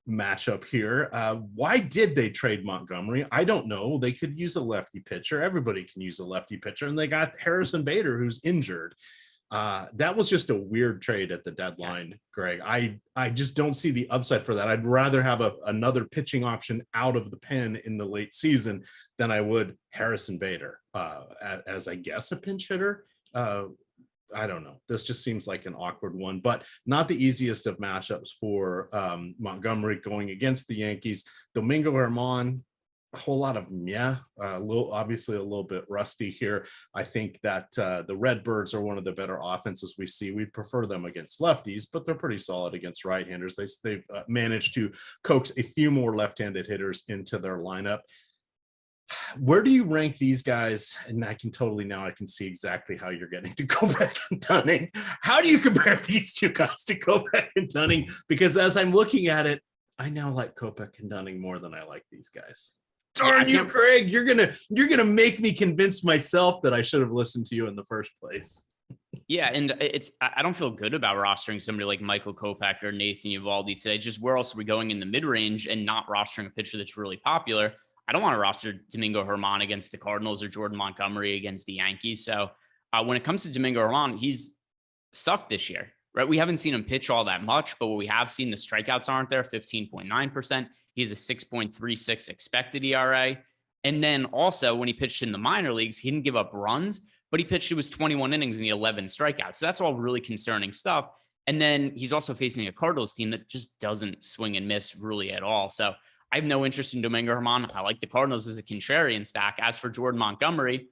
matchup here? Why did they trade Montgomery? I don't know. They could use a lefty pitcher. Everybody can use a lefty pitcher. And they got Harrison Bader, who's injured. That was just a weird trade at the deadline, Greg. I just don't see the upside for that. I'd rather have another pitching option out of the pen in the late season than I would Harrison Bader as I guess a pinch hitter. I don't know. This just seems like an awkward one, but not the easiest of matchups for Montgomery going against the Yankees. Domingo Germán, a whole lot of obviously a little bit rusty here. I think that the Redbirds are one of the better offenses we see. We prefer them against lefties, but they're pretty solid against right-handers. They've managed to coax a few more left-handed hitters into their lineup. Where do you rank these guys? And I can see exactly how you're getting to Kopech and Dunning. How do you compare these two guys to Kopech and Dunning? Because as I'm looking at it, I now like Kopech and Dunning more than I like these guys. Darn you, Craig! You're gonna make me convince myself that I should have listened to you in the first place. Yeah, and I don't feel good about rostering somebody like Michael Kopech or Nathan Eovaldi today. Just where else are we going in the mid-range and not rostering a pitcher that's really popular? I don't want to roster Domingo Germán against the Cardinals or Jordan Montgomery against the Yankees. So when it comes to Domingo Germán, he's sucked this year, right? We haven't seen him pitch all that much, but what we have seen, the strikeouts aren't there, 15.9%. He has a 6.36 expected ERA. And then also when he pitched in the minor leagues, he didn't give up runs, but he pitched, it was 21 innings and the 11 strikeouts. So that's all really concerning stuff. And then he's also facing a Cardinals team that just doesn't swing and miss really at all. So I have no interest in Domingo Germán. I like the Cardinals as a contrarian stack. As for Jordan Montgomery,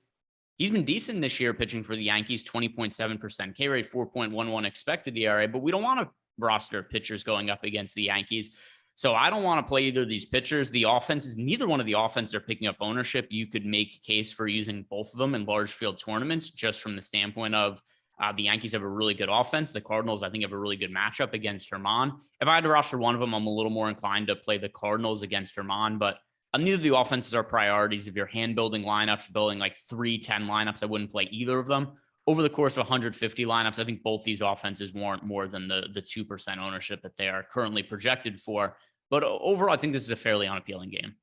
he's been decent this year pitching for the Yankees, 20.7% K rate, 4.11 expected ERA, but we don't want to roster pitchers going up against the Yankees. So I don't want to play either of these pitchers. The offenses, neither one of the offenses are picking up ownership. You could make a case for using both of them in large field tournaments, just from the standpoint of the Yankees have a really good offense. The Cardinals, I think, have a really good matchup against Germán. If I had to roster one of them, I'm a little more inclined to play the Cardinals against Germán, but neither of the offenses are priorities. If you're hand building lineups, building like 3-10 lineups, I wouldn't play either of them. Over the course of 150 lineups, I think both these offenses warrant more than the 2% ownership that they are currently projected for. But overall, I think this is a fairly unappealing game.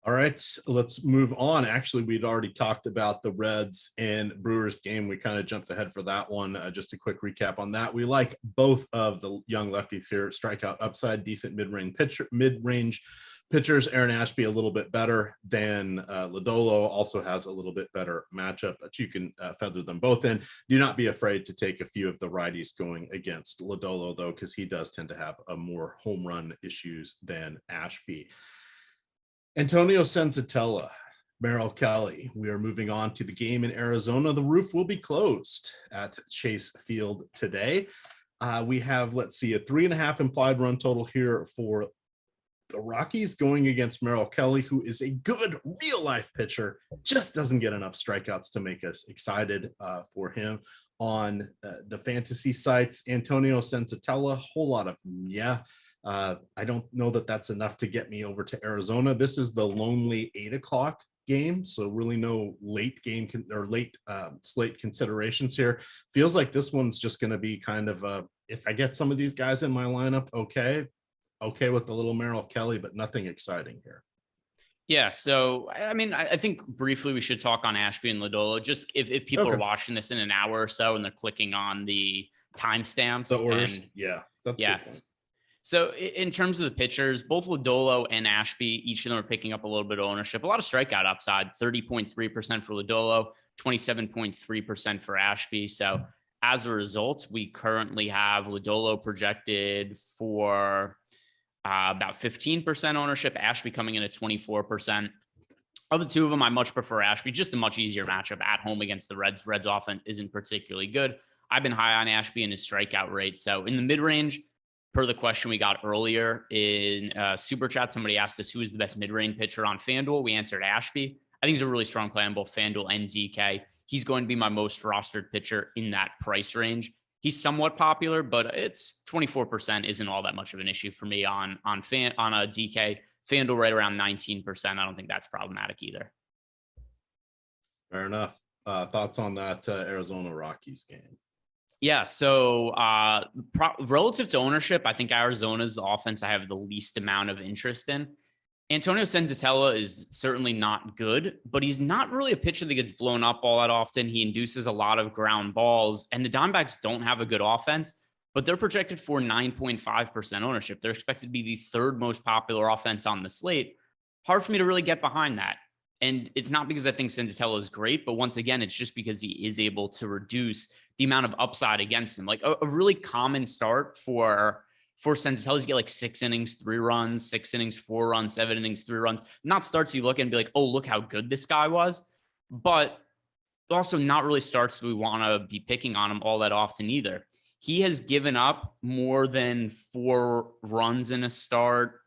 All right, let's move on. Actually, we'd already talked about the Reds and Brewers game. We kind of jumped ahead for that one. Just a quick recap on that. We like both of the young lefties here. Strikeout upside, decent mid-range pitchers. Aaron Ashby a little bit better than Lodolo, also has a little bit better matchup, but you can feather them both in. Do not be afraid to take a few of the righties going against Lodolo, though, because he does tend to have a more home run issues than Ashby. Antonio Senzatella, Merrill Kelly. We are moving on to the game in Arizona. The roof will be closed at Chase Field today. We have, let's see, a 3.5 implied run total here for the Rockies going against Merrill Kelly, who is a good real-life pitcher, just doesn't get enough strikeouts to make us excited for him. On the fantasy sites, Antonio Senzatella, whole lot of I don't know that that's enough to get me over to Arizona. This is the lonely 8 o'clock game, so really no late game late slate considerations here. Feels like this one's just going to be kind of if I get some of these guys in my lineup, okay with the little Merrill Kelly, but nothing exciting here. Yeah, so I mean, I think briefly we should talk on Ashby and Lodolo. Just if people are watching this in an hour or so and they're clicking on the timestamps, the orders, that's good. So in terms of the pitchers, both Lodolo and Ashby, each of them are picking up a little bit of ownership. A lot of strikeout upside, 30.3% for Lodolo, 27.3% for Ashby. So as a result, we currently have Lodolo projected for about 15% ownership, Ashby coming in at 24%. Of the two of them, I much prefer Ashby, just a much easier matchup at home against the Reds. Reds offense isn't particularly good. I've been high on Ashby and his strikeout rate. So in the mid-range, per the question we got earlier in Super Chat, somebody asked us who is the best mid-range pitcher on FanDuel. We answered Ashby. I think he's a really strong play on both FanDuel and DK. He's going to be my most rostered pitcher in that price range. He's somewhat popular, but it's 24% isn't all that much of an issue for me on a DK. FanDuel right around 19%. I don't think that's problematic either. Fair enough. Thoughts on that Arizona Rockies game? Yeah. So relative to ownership, I think Arizona's the offense I have the least amount of interest in. Antonio Senzatella is certainly not good, but he's not really a pitcher that gets blown up all that often. He induces a lot of ground balls, and the Diamondbacks don't have a good offense, but they're projected for 9.5% ownership. They're expected to be the third most popular offense on the slate. Hard for me to really get behind that. And it's not because I think Senzatella is great, but once again, it's just because he is able to reduce the amount of upside against him. Like a really common start for Senzatella is get like 6 innings, 3 runs, 6 innings, 4 runs, 7 innings, 3 runs. Not starts you look and be like, oh, look how good this guy was. But also not really starts we want to be picking on him all that often either. He has given up more than 4 runs in a start.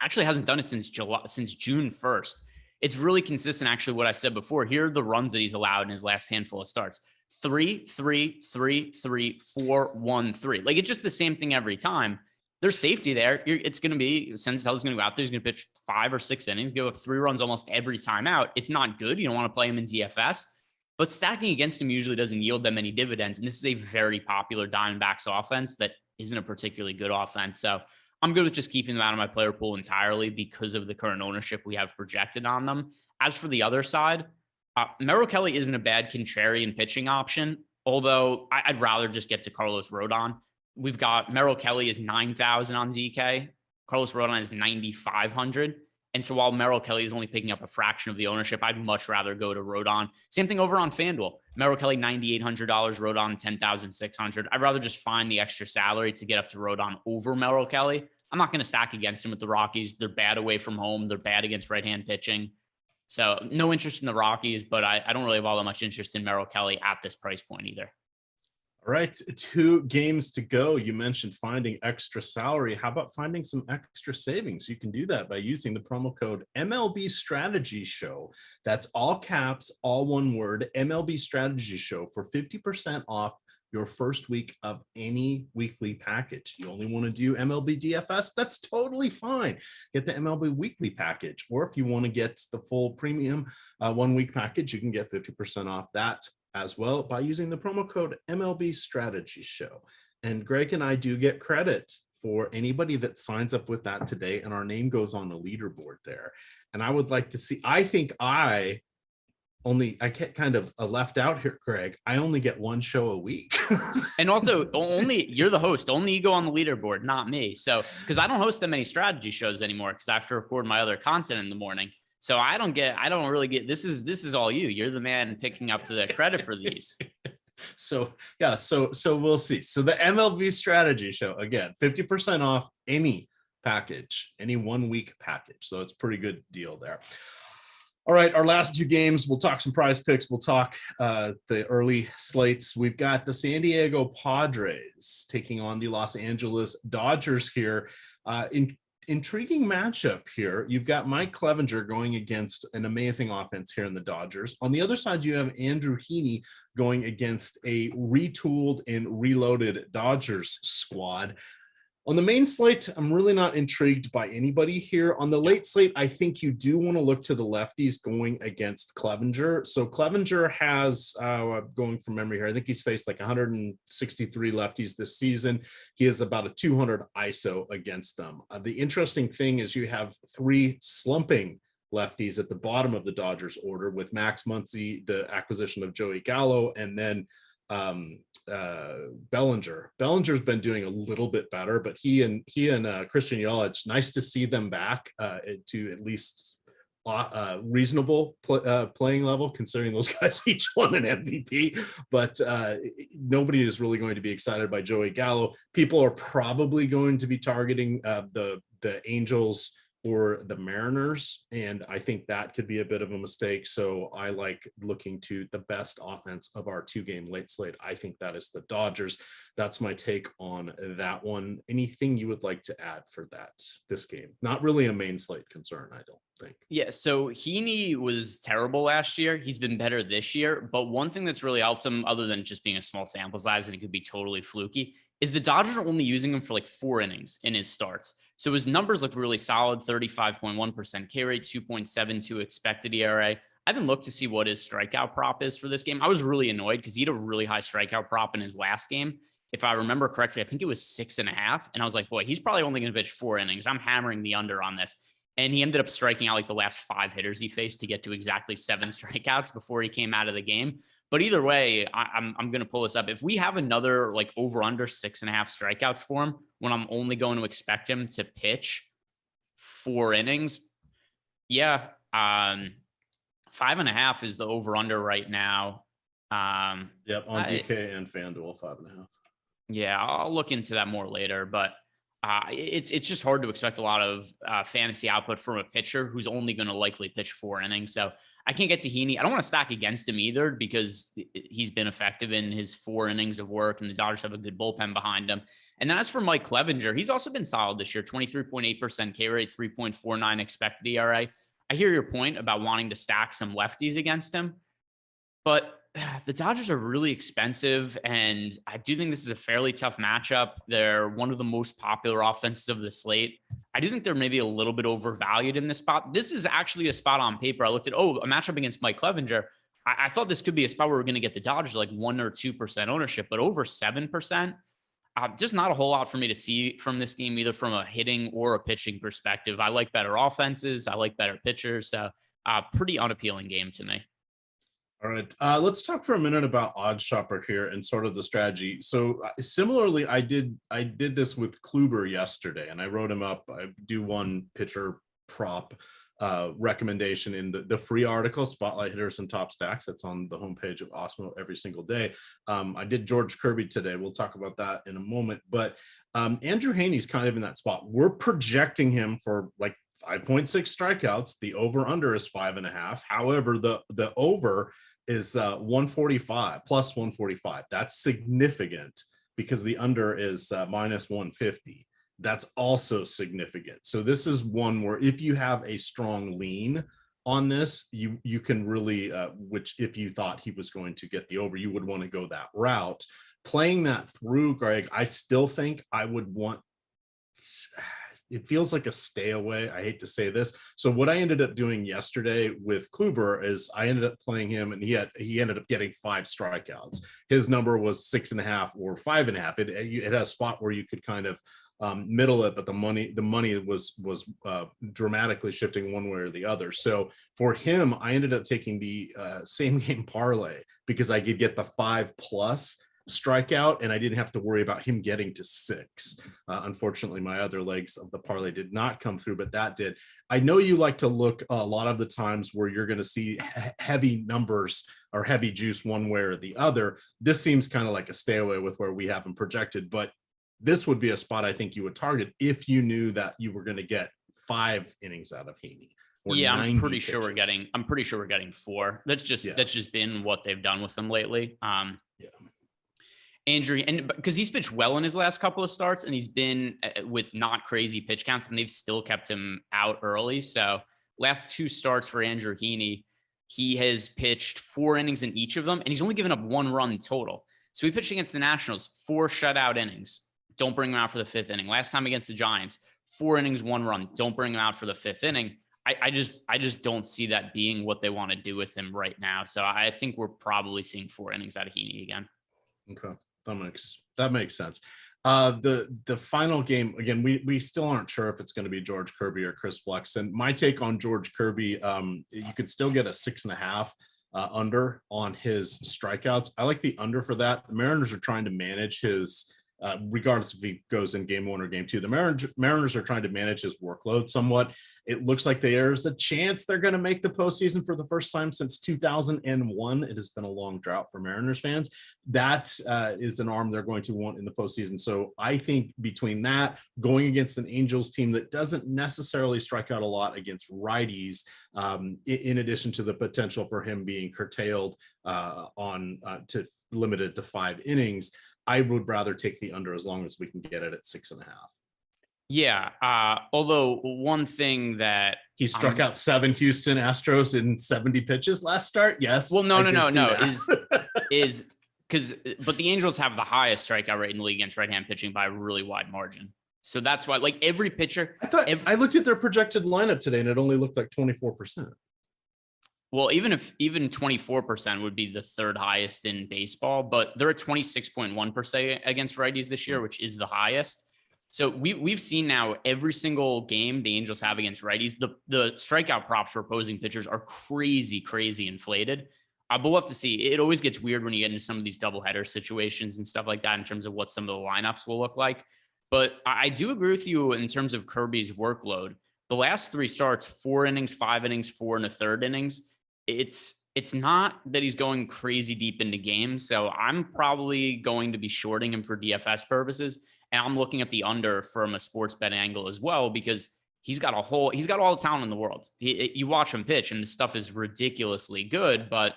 Actually hasn't done it since June 1st. It's really consistent, actually, what I said before. Here are the runs that he's allowed in his last handful of starts. 3, 3, 3, 3, 4, 1, 3. Like, it's just the same thing every time. There's safety there. It's going to be, Senzatella's going to go out there. He's going to pitch 5 or 6 innings, give up 3 runs almost every time out. It's not good. You don't want to play him in DFS. But stacking against him usually doesn't yield them any dividends. And this is a very popular Diamondbacks offense that isn't a particularly good offense. So I'm good with just keeping them out of my player pool entirely because of the current ownership we have projected on them. As for the other side, Merrill Kelly isn't a bad contrarian pitching option, although I'd rather just get to Carlos Rodon. We've got Merrill Kelly is 9,000 on ZK. Carlos Rodon is 9,500. And so while Merrill Kelly is only picking up a fraction of the ownership, I'd much rather go to Rodon. Same thing over on FanDuel. Merrill Kelly, $9,800, Rodon, $10,600. I'd rather just find the extra salary to get up to Rodon over Merrill Kelly. I'm not going to stack against him with the Rockies. They're bad away from home. They're bad against right-hand pitching. So no interest in the Rockies, but I don't really have all that much interest in Merrill Kelly at this price point either. All right, 2 games to go. You mentioned finding extra salary. How about finding some extra savings? You can do that by using the promo code MLB Strategy Show. That's all caps, all one word, MLB Strategy Show for 50% off your first week of any weekly package. You only want to do MLB DFS? That's totally fine. Get the MLB weekly package. Or if you want to get the full premium 1-week package, you can get 50% off that as well by using the promo code MLB Strategy Show. And Greg and I do get credit for anybody that signs up with that today, and our name goes on the leaderboard there. And I would like to see, I think I get kind of left out here, Greg. I only get 1 show a week. And also only you're the host, only you go on the leaderboard, not me. So, because I don't host that many strategy shows anymore because I have to record my other content in the morning. So I don't really get, this is all you. You're the man picking up the credit for these. So yeah, so we'll see. So the MLB Strategy Show, again, 50% off any package, any 1-week package. So it's a pretty good deal there. All right, our last 2 games, we'll talk some prize picks. We'll talk the early slates. We've got the San Diego Padres taking on the Los Angeles Dodgers here. Intriguing matchup here. You've got Mike Clevinger going against an amazing offense here in the Dodgers. On the other side, you have Andrew Heaney going against a retooled and reloaded Dodgers squad. On the main slate, I'm really not intrigued by anybody here. On the late slate, I think you do want to look to the lefties going against Clevinger. So Clevinger has, going from memory here, I think he's faced like 163 lefties this season. He has about a 200 ISO against them. The interesting thing is you have 3 slumping lefties at the bottom of the Dodgers order with Max Muncy, the acquisition of Joey Gallo, and then Bellinger. Bellinger's been doing a little bit better, but he and Christian Yelich, nice to see them back to at least reasonable playing level, considering those guys each won an MVP. But nobody is really going to be excited by Joey Gallo. People are probably going to be targeting the Angels or the Mariners, and I think that could be a bit of a mistake. So I like looking to the best offense of our 2-game late slate. I think that is the Dodgers. That's my take on that one. Anything you would like to add for this game? Not really a main slate concern, I don't think? Yeah, so Heaney was terrible last year. He's been better this year. But one thing that's really helped him, other than just being a small sample size and it could be totally fluky, is the Dodgers are only using him for like 4 innings in his starts. So his numbers look really solid: 35.1% K rate, 2.72 expected ERA. I haven't looked to see what his strikeout prop is for this game. I was really annoyed because he had a really high strikeout prop in his last game. If I remember correctly, I think it was 6.5. And I was like, boy, he's probably only going to pitch 4 innings. I'm hammering the under on this. And he ended up striking out like the last 5 hitters he faced to get to exactly 7 strikeouts before he came out of the game. But either way, I'm going to pull this up. If we have another like over under 6.5 strikeouts for him, when I'm only going to expect him to pitch 4 innings, yeah, 5.5 is the over under right now. Yep, on DK and FanDuel, 5.5. Yeah, I'll look into that more later, but it's just hard to expect a lot of fantasy output from a pitcher who's only going to likely pitch 4 innings. So I can't get to Heaney. I don't want to stack against him either because he's been effective in his 4 innings of work, and the Dodgers have a good bullpen behind him. And then as for Mike Clevinger, he's also been solid this year: 23.8% K rate, 3.49 expected ERA. I hear your point about wanting to stack some lefties against him, but the Dodgers are really expensive, and I do think this is a fairly tough matchup. They're one of the most popular offenses of the slate. I do think they're maybe a little bit overvalued in this spot. This is actually a spot on paper. I looked at, a matchup against Mike Clevinger. I thought this could be a spot where we're going to get the Dodgers like 1 or 2% ownership, but over 7%, just not a whole lot for me to see from this game, either from a hitting or a pitching perspective. I like better offenses. I like better pitchers. So pretty unappealing game to me. All right, let's talk for a minute about Odds Shopper here and sort of the strategy. So similarly, I did this with Kluber yesterday, and I wrote him up. I do one pitcher prop recommendation in the free article, Spotlight Hitters and Top Stacks. That's on the homepage of Osmo every single day. I did George Kirby today. We'll talk about that in a moment. But Andrew Heaney's kind of in that spot. We're projecting him for like 5.6 strikeouts. The over-under is 5.5. However, the over is 145 plus 145. That's significant because the under is minus 150. That's also significant. So this is one where if you have a strong lean on this, you can really, which if you thought he was going to get the over, you would want to go that route. Playing that through, Greg, I still think I would want, it feels like a stay away. I hate to say this. So what I ended up doing yesterday with Kluber is I ended up playing him, and he ended up getting 5 strikeouts. His number was 6.5 or 5.5. It had a spot where you could kind of middle it, but the money was dramatically shifting one way or the other. So for him, I ended up taking the same game parlay because I could get the 5+ strikeout, and I didn't have to worry about him getting to 6. Unfortunately, my other legs of the parlay did not come through, but that did. I know you like to look a lot of the times where you're going to see heavy numbers or heavy juice one way or the other. This seems kind of like a stay away with where we have him projected, but this would be a spot I think you would target if you knew that you were going to get 5 innings out of Heaney. Yeah, I'm pretty sure we're getting 4. That's just been what they've done with them lately. Andrew, and because he's pitched well in his last couple of starts, and he's been with not crazy pitch counts, and they've still kept him out early. So last 2 starts for Andrew Heaney, he has pitched 4 innings in each of them, and he's only given up 1 run total. So he pitched against the Nationals, 4 shutout innings. Don't bring him out for the 5th inning. Last time against the Giants, 4 innings, 1 run. Don't bring him out for the 5th inning. I just don't see that being what they want to do with him right now. So I think we're probably seeing 4 innings out of Heaney again. Okay. That makes sense. The final game, again, we still aren't sure if it's going to be George Kirby or Chris Flexen. My take on George Kirby, you could still get a 6.5 under on his strikeouts. I like the under for that. The Mariners are trying to manage his, regardless if he goes in game 1 or game 2, the Mariners are trying to manage his workload somewhat. It looks like there's a chance they're going to make the postseason for the first time since 2001. It has been a long drought for Mariners fans. That is an arm they're going to want in the postseason. So I think between that, going against an Angels team that doesn't necessarily strike out a lot against righties, in addition to the potential for him being curtailed to limited to 5 innings, I would rather take the under as long as we can get it at 6.5. Yeah. Although one thing that He struck out 7 Houston Astros in 70 pitches last start. Yes. Well, no. Is because but the Angels have the highest strikeout rate in the league against right-hand pitching by a really wide margin. So that's why, like, every pitcher. I looked at their projected lineup today, and it only looked like 24%. Well, even 24% would be the third highest in baseball, but they're at 26.1% against righties this year, which is the highest. So we've seen now every single game the Angels have against righties, the strikeout props for opposing pitchers are crazy inflated. But we'll have to see. It always gets weird when you get into some of these doubleheader situations and stuff like that in terms of what some of the lineups will look like. But I do agree with you in terms of Kirby's workload. The last 3 starts, 4 innings, 5 innings, 4 1/3 innings. It's not that he's going crazy deep into games. So I'm probably going to be shorting him for DFS purposes. And I'm looking at the under from a sports bet angle as well, because he's got all the talent in the world. You watch him pitch and the stuff is ridiculously good, but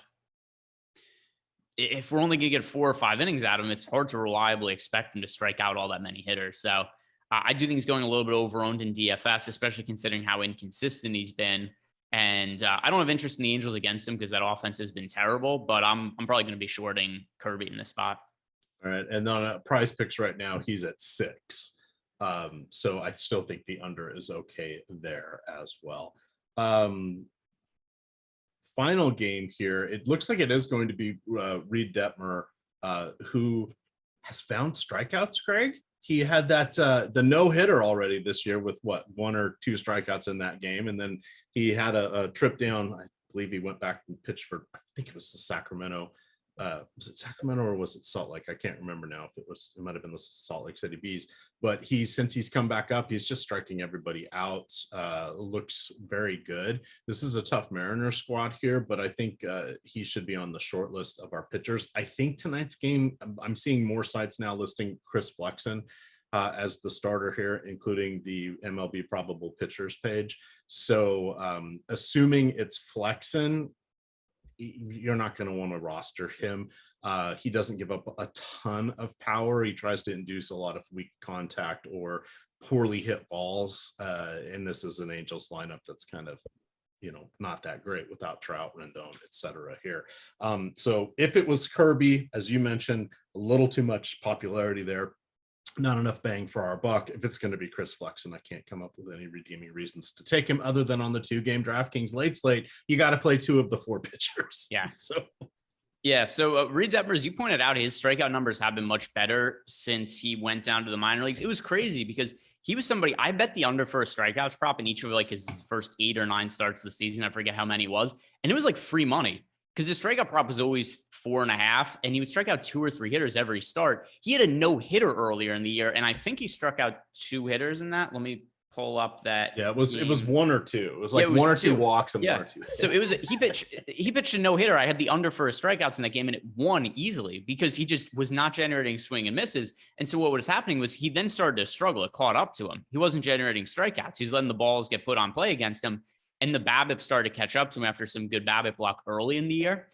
if we're only going to get 4 or 5 innings out of him, it's hard to reliably expect him to strike out all that many hitters. So I do think he's going a little bit over-owned in DFS, especially considering how inconsistent he's been. And I don't have interest in the Angels against him because that offense has been terrible, but I'm probably going to be shorting Kirby in this spot. All right. And on Prize Picks right now, he's at 6. So I still think the under is okay there as well. Final game here. It looks like it is going to be Reed Detmer, who has found strikeouts, Greg. He had that the no-hitter already this year with 1 or 2 strikeouts in that game. And then he had a trip down. I believe he went back and pitched for, I think it was the Sacramento. Was it Sacramento or was it Salt Lake? I can't remember now if it might have been the Salt Lake City Bees, but since he's come back up, he's just striking everybody out. Looks very good. This is a tough Mariners squad here, but I think he should be on the short list of our pitchers. I think tonight's game, I'm seeing more sites now listing Chris Flexen as the starter here, including the MLB probable pitchers page. So assuming it's Flexen, you're not going to want to roster him. He doesn't give up a ton of power. He tries to induce a lot of weak contact or poorly hit balls. And this is an Angels lineup that's kind of, not that great without Trout, Rendon, etc. here. So if it was Kirby, as you mentioned, a little too much popularity there. Not enough bang for our buck. If it's going to be Chris Flexen, I can't come up with any redeeming reasons to take him other than on the 2-game DraftKings late slate. You got to play 2 of the 4 pitchers. Yeah. So Reed Detmer, as you pointed out, his strikeout numbers have been much better since he went down to the minor leagues. It was crazy because he was somebody I bet the under for a strikeouts prop in each of his first 8 or 9 starts of the season. I forget how many it was, and it was like free money. Because his strikeout prop was always 4.5, and he would strike out 2 or 3 hitters every start. He had a no-hitter earlier in the year, and I think he struck out 2 hitters in that. Let me pull up that. Yeah, it was 1 or 2. It was like 1 or 2 walks and 1 or 2 hits. So it was he pitched a no-hitter. I had the under for his strikeouts in that game, and it won easily because he just was not generating swing and misses. And so what was happening was he then started to struggle. It caught up to him. He wasn't generating strikeouts. He's letting the balls get put on play against him. And the BABIP started to catch up to him after some good BABIP luck early in the year.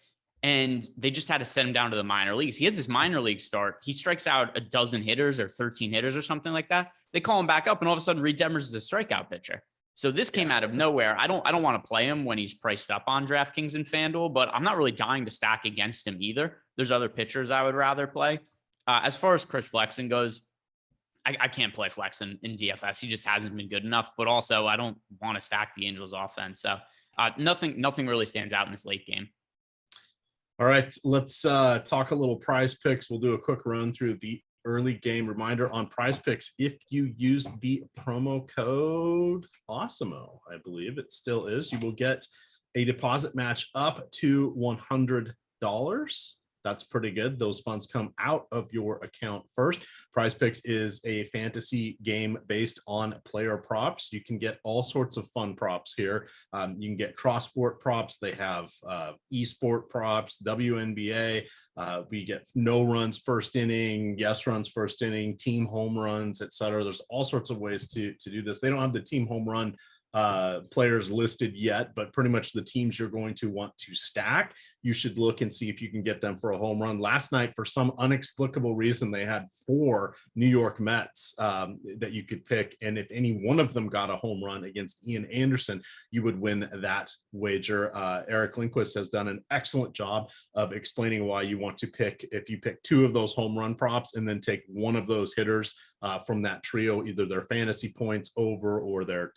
And they just had to send him down to the minor leagues. He has this minor league start. He strikes out a dozen hitters or 13 hitters or something like that. They call him back up, and all of a sudden Reed Detmer is a strikeout pitcher. So this came out of nowhere. I don't want to play him when he's priced up on DraftKings and FanDuel, but I'm not really dying to stack against him either. There's other pitchers I would rather play. As far as Chris Flexen goes, I can't play Flexen in DFS. He just hasn't been good enough, but also I don't want to stack the Angels offense. So nothing really stands out in this late game. All right, let's talk a little Prize Picks. We'll do a quick run through the early game. Reminder on Prize Picks, if you use the promo code AWESOMO, I believe it still is, you will get a deposit match up to $100. That's pretty good. Those funds come out of your account first. Prize Picks is a fantasy game based on player props. You can get all sorts of fun props here. You can get cross-sport props. They have e-sport props, WNBA. We get no runs first inning, yes runs first inning, team home runs, etc. There's all sorts of ways to do this. They don't have the team home run players listed yet, but pretty much the teams you're going to want to stack. you should look and see if you can get them for a home run. Last night, for some inexplicable reason, they had 4 New York Mets that you could pick. And if any one of them got a home run against Ian Anderson, you would win that wager. Eric Lindquist has done an excellent job of explaining why you want to pick, if you pick 2 of those home run props and then take one of those hitters from that trio, either their fantasy points over or their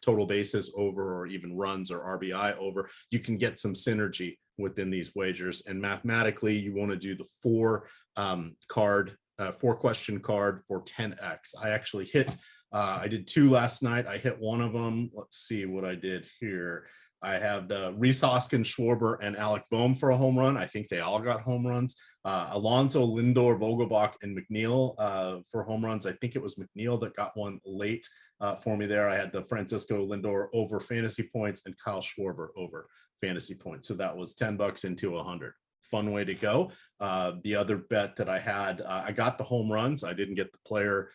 total bases over, or even runs or RBI over, you can get some synergy within these wagers. And mathematically, you want to do the 4 question card for 10x. I actually hit, I did 2 last night. I hit one of them. Let's see what I did here. I have Rhys Hoskins, Schwarber, and Alec Boehm for a home run. I think they all got home runs. Alonso, Lindor, Vogelbach, and McNeil for home runs. I think it was McNeil that got one late for me there. I had the Francisco Lindor over fantasy points and Kyle Schwarber over fantasy points. So that was $10 into 100. Fun way to go. The other bet that I had, I got the home runs. I didn't get the player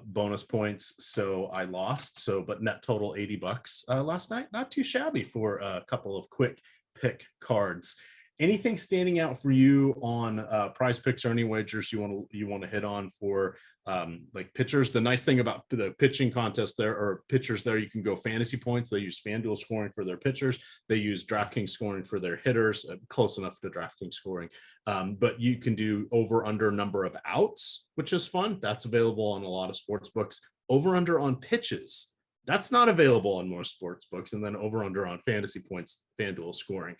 bonus points, so I lost. But net total $80 last night. Not too shabby for a couple of quick pick cards. Anything standing out for you on Prize Picks or any wagers you want to hit on for like pitchers? The nice thing about the pitching contest there, or pitchers there, you can go fantasy points. They use FanDuel scoring for their pitchers. They use DraftKings scoring for their hitters, close enough to DraftKings scoring. But you can do over under number of outs, which is fun. That's available on a lot of sports books. Over under on pitches. That's not available on most sports books. And then over under on fantasy points, FanDuel scoring.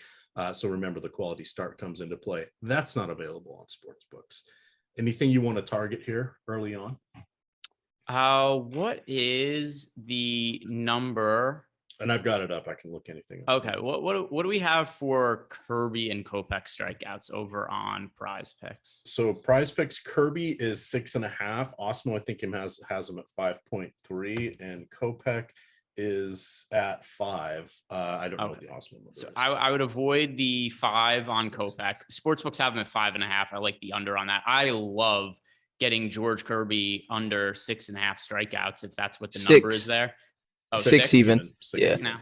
So remember, the quality start comes into play. That's not available on sports books. Anything you want to target here early on? What is the number? And I've got it up. I can look anything up. Okay. What do we have for Kirby and Kopech strikeouts over on Prize Picks? So Prize Picks, Kirby is 6.5. Osmo, I think, has him at 5.3, and Kopech is at 5. I don't know what the Osmo number is. I would avoid the 5 on Kopech. Sportsbooks have him at 5.5. I like the under on that. I love getting George Kirby under 6.5 strikeouts if that's what the number is there. Oh, 6 even. Six Yeah.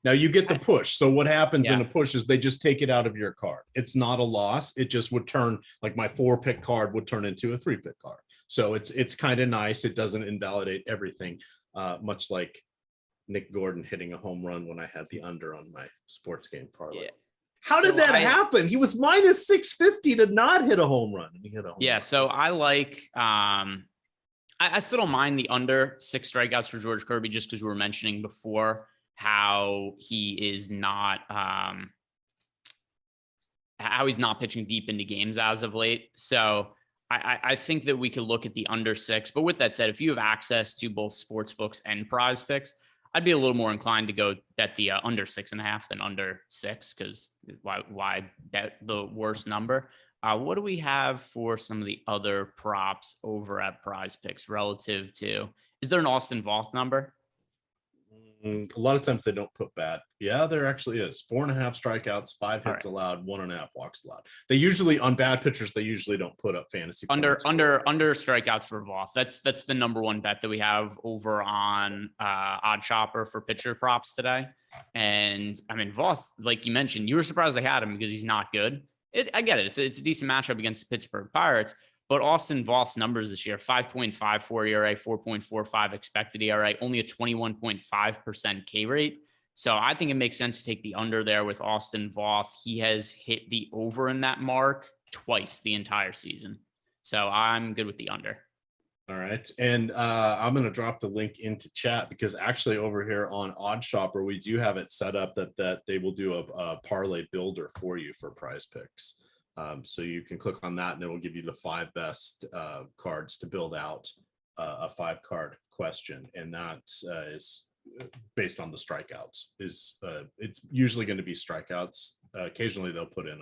Now you get the push. So what happens in a push is they just take it out of your card. It's not a loss. It just would turn, like my 4-pick card would turn into a 3-pick card. So it's kind of nice. It doesn't invalidate everything, much like Nick Gordon hitting a home run when I had the under on my sports game parlay. Yeah. How did that happen? He was minus 650 to not hit a home run, and he hit a home run. So I like I still don't mind the under 6 strikeouts for George Kirby, just because we were mentioning before how he is not how he's not pitching deep into games as of late. So I think that we could look at the under 6. But with that said, if you have access to both sports books and Prize Picks, I'd be a little more inclined to go at the under 6.5 than under 6, because why bet the worst number? What do we have for some of the other props over at Prize Picks relative to? Is there an Austin Voth number? A lot of times they don't put bad. Yeah, there actually is. 4.5 strikeouts, 5 hits allowed, 1.5 walks allowed. They usually, on bad pitchers, they usually don't put up fantasy under strikeouts for Voth. That's the number 1 bet that we have over on Odd Shopper for pitcher props today. And I mean, Voth, like you mentioned, you were surprised they had him because he's not good. I get it. It's a decent matchup against the Pittsburgh Pirates. But Austin Voth's numbers this year: 5.54 ERA, 4.45 expected ERA, only a 21.5% K rate. So I think it makes sense to take the under there with Austin Voth. He has hit the over in that mark twice the entire season. So I'm good with the under. All right. And I'm going to drop the link into chat, because actually over here on Odd Shopper, we do have it set up that they will do a parlay builder for you for Prize Picks. So you can click on that and it will give you the 5 best cards to build out a 5-card question. And that is based on the strikeouts. It's usually going to be strikeouts. Occasionally they'll put in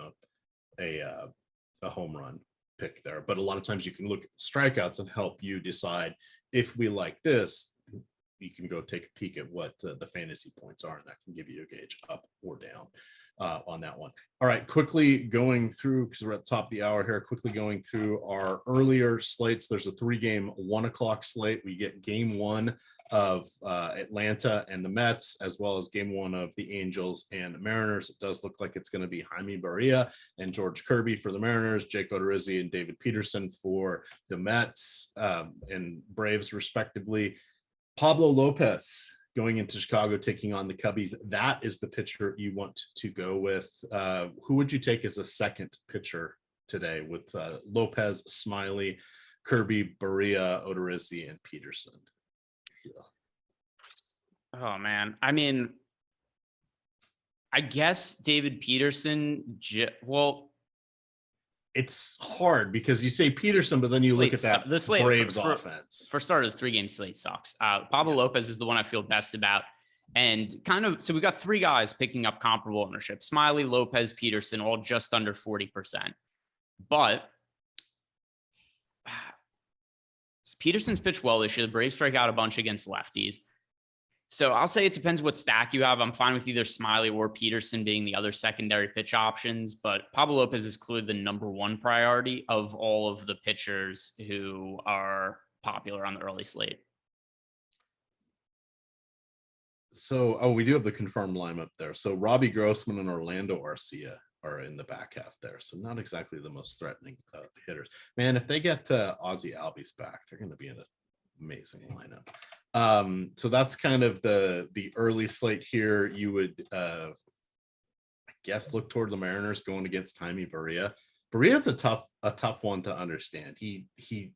a home run pick there, but a lot of times you can look at the strikeouts and help you decide if we like this. You can go take a peek at what the fantasy points are, and that can give you a gauge up or down on that one. All right, quickly going through, because we're at the top of the hour here, quickly going through our earlier slates. There's a 3-game 1 o'clock slate. We get game 1 of Atlanta and the Mets, as well as game one of the Angels and Mariners. It does look like it's going to be Jaime Barria and George Kirby for the Mariners, Jake Odorizzi and David Peterson for the Mets and Braves, respectively. Pablo Lopez going into Chicago, taking on the Cubbies. That is the pitcher you want to go with. Who would you take as a second pitcher today with Lopez, Smiley, Kirby, Barria, Odorizzi, and Peterson? Yeah. Oh, man. I mean, I guess David Peterson, well, it's hard because you say Peterson, but then you look at that the slate Braves offense. For starters, 3-game slate sucks. Pablo Lopez is the one I feel best about. And kind of, so we got 3 guys picking up comparable ownership: Smiley, Lopez, Peterson, all just under 40%. But Peterson's pitched well this year. The Braves strike out a bunch against lefties. So I'll say it depends what stack you have. I'm fine with either Smiley or Peterson being the other secondary pitch options, but Pablo Lopez is clearly the number one priority of all of the pitchers who are popular on the early slate. So, we do have the confirmed lineup there. So Robbie Grossman and Orlando Arcia are in the back half there. So not exactly the most threatening of hitters. Man, if they get Ozzie Albies back, they're going to be in an amazing lineup. So that's kind of the early slate here. You would, I guess, look toward the Mariners going against Jaime Barria. Barria's a tough one to understand. He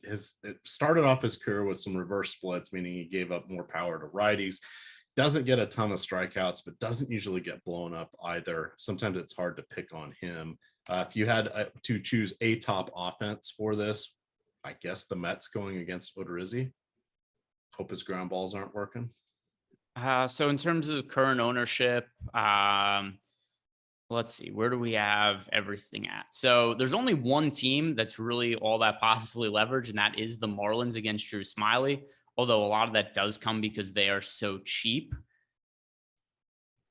has started off his career with some reverse splits, meaning he gave up more power to righties. Doesn't get a ton of strikeouts, but doesn't usually get blown up either. Sometimes it's hard to pick on him. If you had to choose a top offense for this, I guess the Mets going against Odorizzi. Hope his ground balls aren't working. So in terms of current ownership, let's see, where do we have everything at? So there's only one team that's really all that possibly leveraged, and that is the Marlins against Drew Smiley. Although a lot of that does come because they are so cheap.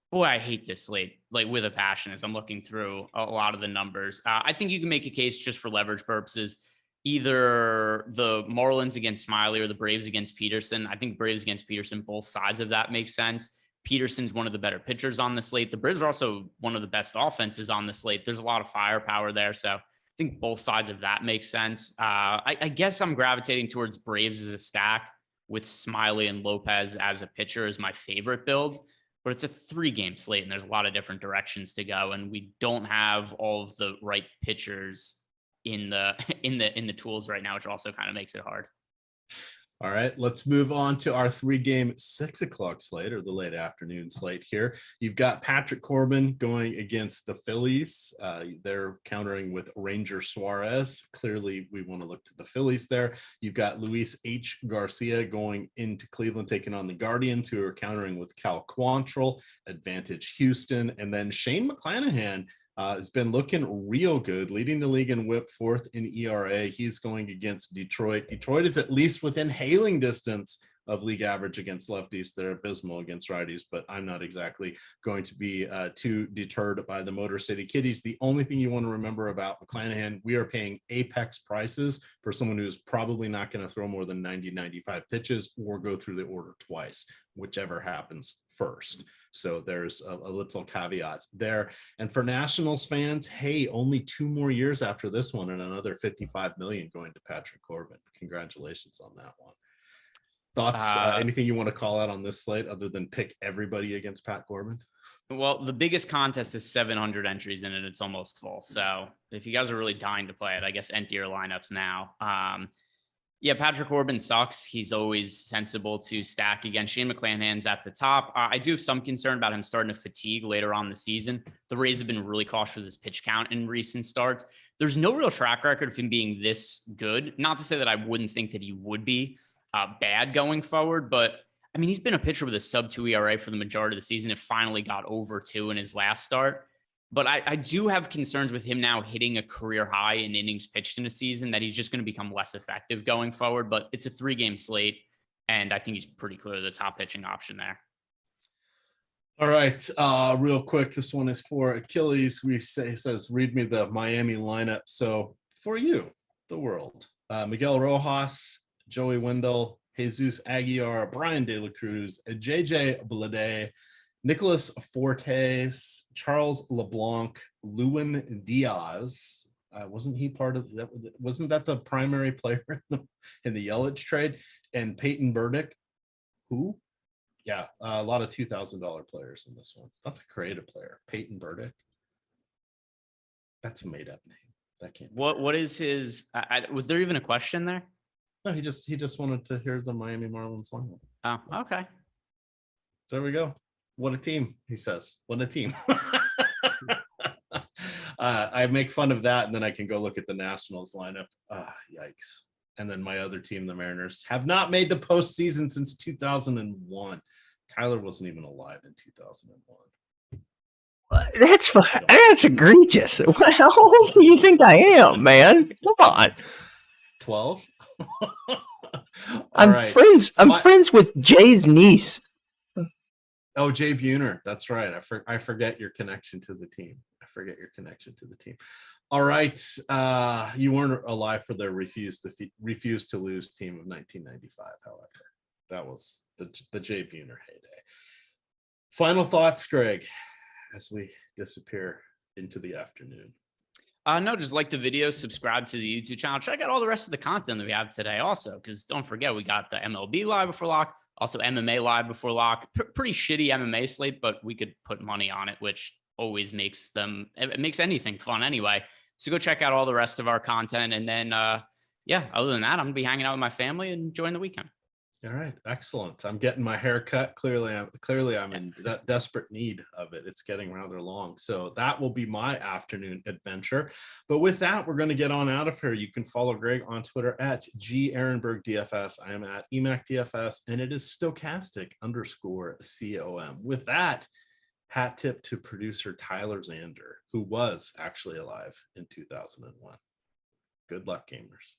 Boy, I hate this slate, like with a passion, as I'm looking through a lot of the numbers. I think you can make a case just for leverage purposes, either the Marlins against Smiley or the Braves against Peterson. I think Braves against Peterson, both sides of that makes sense. Peterson's one of the better pitchers on the slate. The Braves are also one of the best offenses on the slate. There's a lot of firepower there. So I think both sides of that make sense. I guess I'm gravitating towards Braves as a stack, with Smiley and Lopez as a pitcher is my favorite build, but it's a 3-game slate and there's a lot of different directions to go. And we don't have all of the right pitchers in the tools right now, which also kind of makes it hard. All right, let's move on to our 3-game 6 o'clock slate, or the late afternoon slate here. You've got Patrick Corbin going against the Phillies. They're countering with Ranger Suarez. Clearly, we want to look to the Phillies there. You've got Luis H. Garcia going into Cleveland, taking on the Guardians, who are countering with Cal Quantrill, advantage Houston. And then Shane McClanahan has been looking real good, leading the league in WHIP, 4th in ERA. He's going against Detroit. Detroit is at least within hailing distance of league average against lefties. They're abysmal against righties, but I'm not exactly going to be too deterred by the Motor City Kitties. The only thing you want to remember about McClanahan, we are paying apex prices for someone who's probably not going to throw more than 90, 95 pitches or go through the order twice, whichever happens first. So there's a little caveat there. And for Nationals fans, hey, only 2 more years after this one and another $55 million going to Patrick Corbin. Congratulations on that one. Thoughts, anything you want to call out on this slate other than pick everybody against Pat Corbin? Well, the biggest contest is 700 entries in it. It's almost full. So if you guys are really dying to play it, I guess enter your lineups now. Yeah, Patrick Corbin sucks. He's always sensible to stack against. Shane McClanahan's at the top. I do have some concern about him starting to fatigue later on in the season. The Rays have been really cautious with his pitch count in recent starts. There's no real track record of him being this good. Not to say that I wouldn't think that he would be bad going forward, but I mean, he's been a pitcher with a sub-2 ERA for the majority of the season. It finally got over 2 in his last start. But I do have concerns with him now hitting a career high in innings pitched in a season, that he's just going to become less effective going forward. But it's a 3-game slate, and I think he's pretty clearly the top pitching option there. All right, real quick, this one is for Achilles. Says, read me the Miami lineup. So for you, the world, Miguel Rojas, Joey Wendell, Jesus Aguiar, Brian De La Cruz, JJ Bleday, Nicholas Fortes, Charles LeBlanc, Lewin Diaz. Wasn't he part of that? Wasn't that the primary player in the Yelich trade? And Peyton Burdick, who? Yeah, a lot of $2,000 players in this one. That's a creative player, Peyton Burdick. That's a made-up name. That can't. What is his? Was there even a question there? No, he just wanted to hear the Miami Marlins lineup. Oh, okay. There we go. What a team, he says. What a team. I make fun of that, and then I can go look at the Nationals lineup. Yikes. And then my other team, the Mariners, have not made the postseason since 2001. Tyler wasn't even alive in 2001. That's egregious. How old do you think I am, man? Come on. 12? I'm friends with Jay's niece. Oh, Jay Buhner. That's right. I forget your connection to the team. All right. You weren't alive for the refuse to lose team of 1995, however. That was the Jay Buhner heyday. Final thoughts, Greg, as we disappear into the afternoon. No, just like the video, subscribe to the YouTube channel. Check out all the rest of the content that we have today also, because don't forget, we got the MLB live before lock, also MMA live before lock. Pretty shitty MMA slate, but we could put money on it, which always makes anything fun anyway. So go check out all the rest of our content. And then, other than that, I'm going to be hanging out with my family and enjoying the weekend. All right. Excellent. I'm getting my hair cut. Clearly I'm in desperate need of it. It's getting rather long. So that will be my afternoon adventure. But with that, we're going to get on out of here. You can follow Greg on Twitter at Ehrenberg DFS. I am at EMac DFS, and it is Stokastic_COM. With that, hat tip to producer Tyler Zander, who was actually alive in 2001. Good luck, gamers.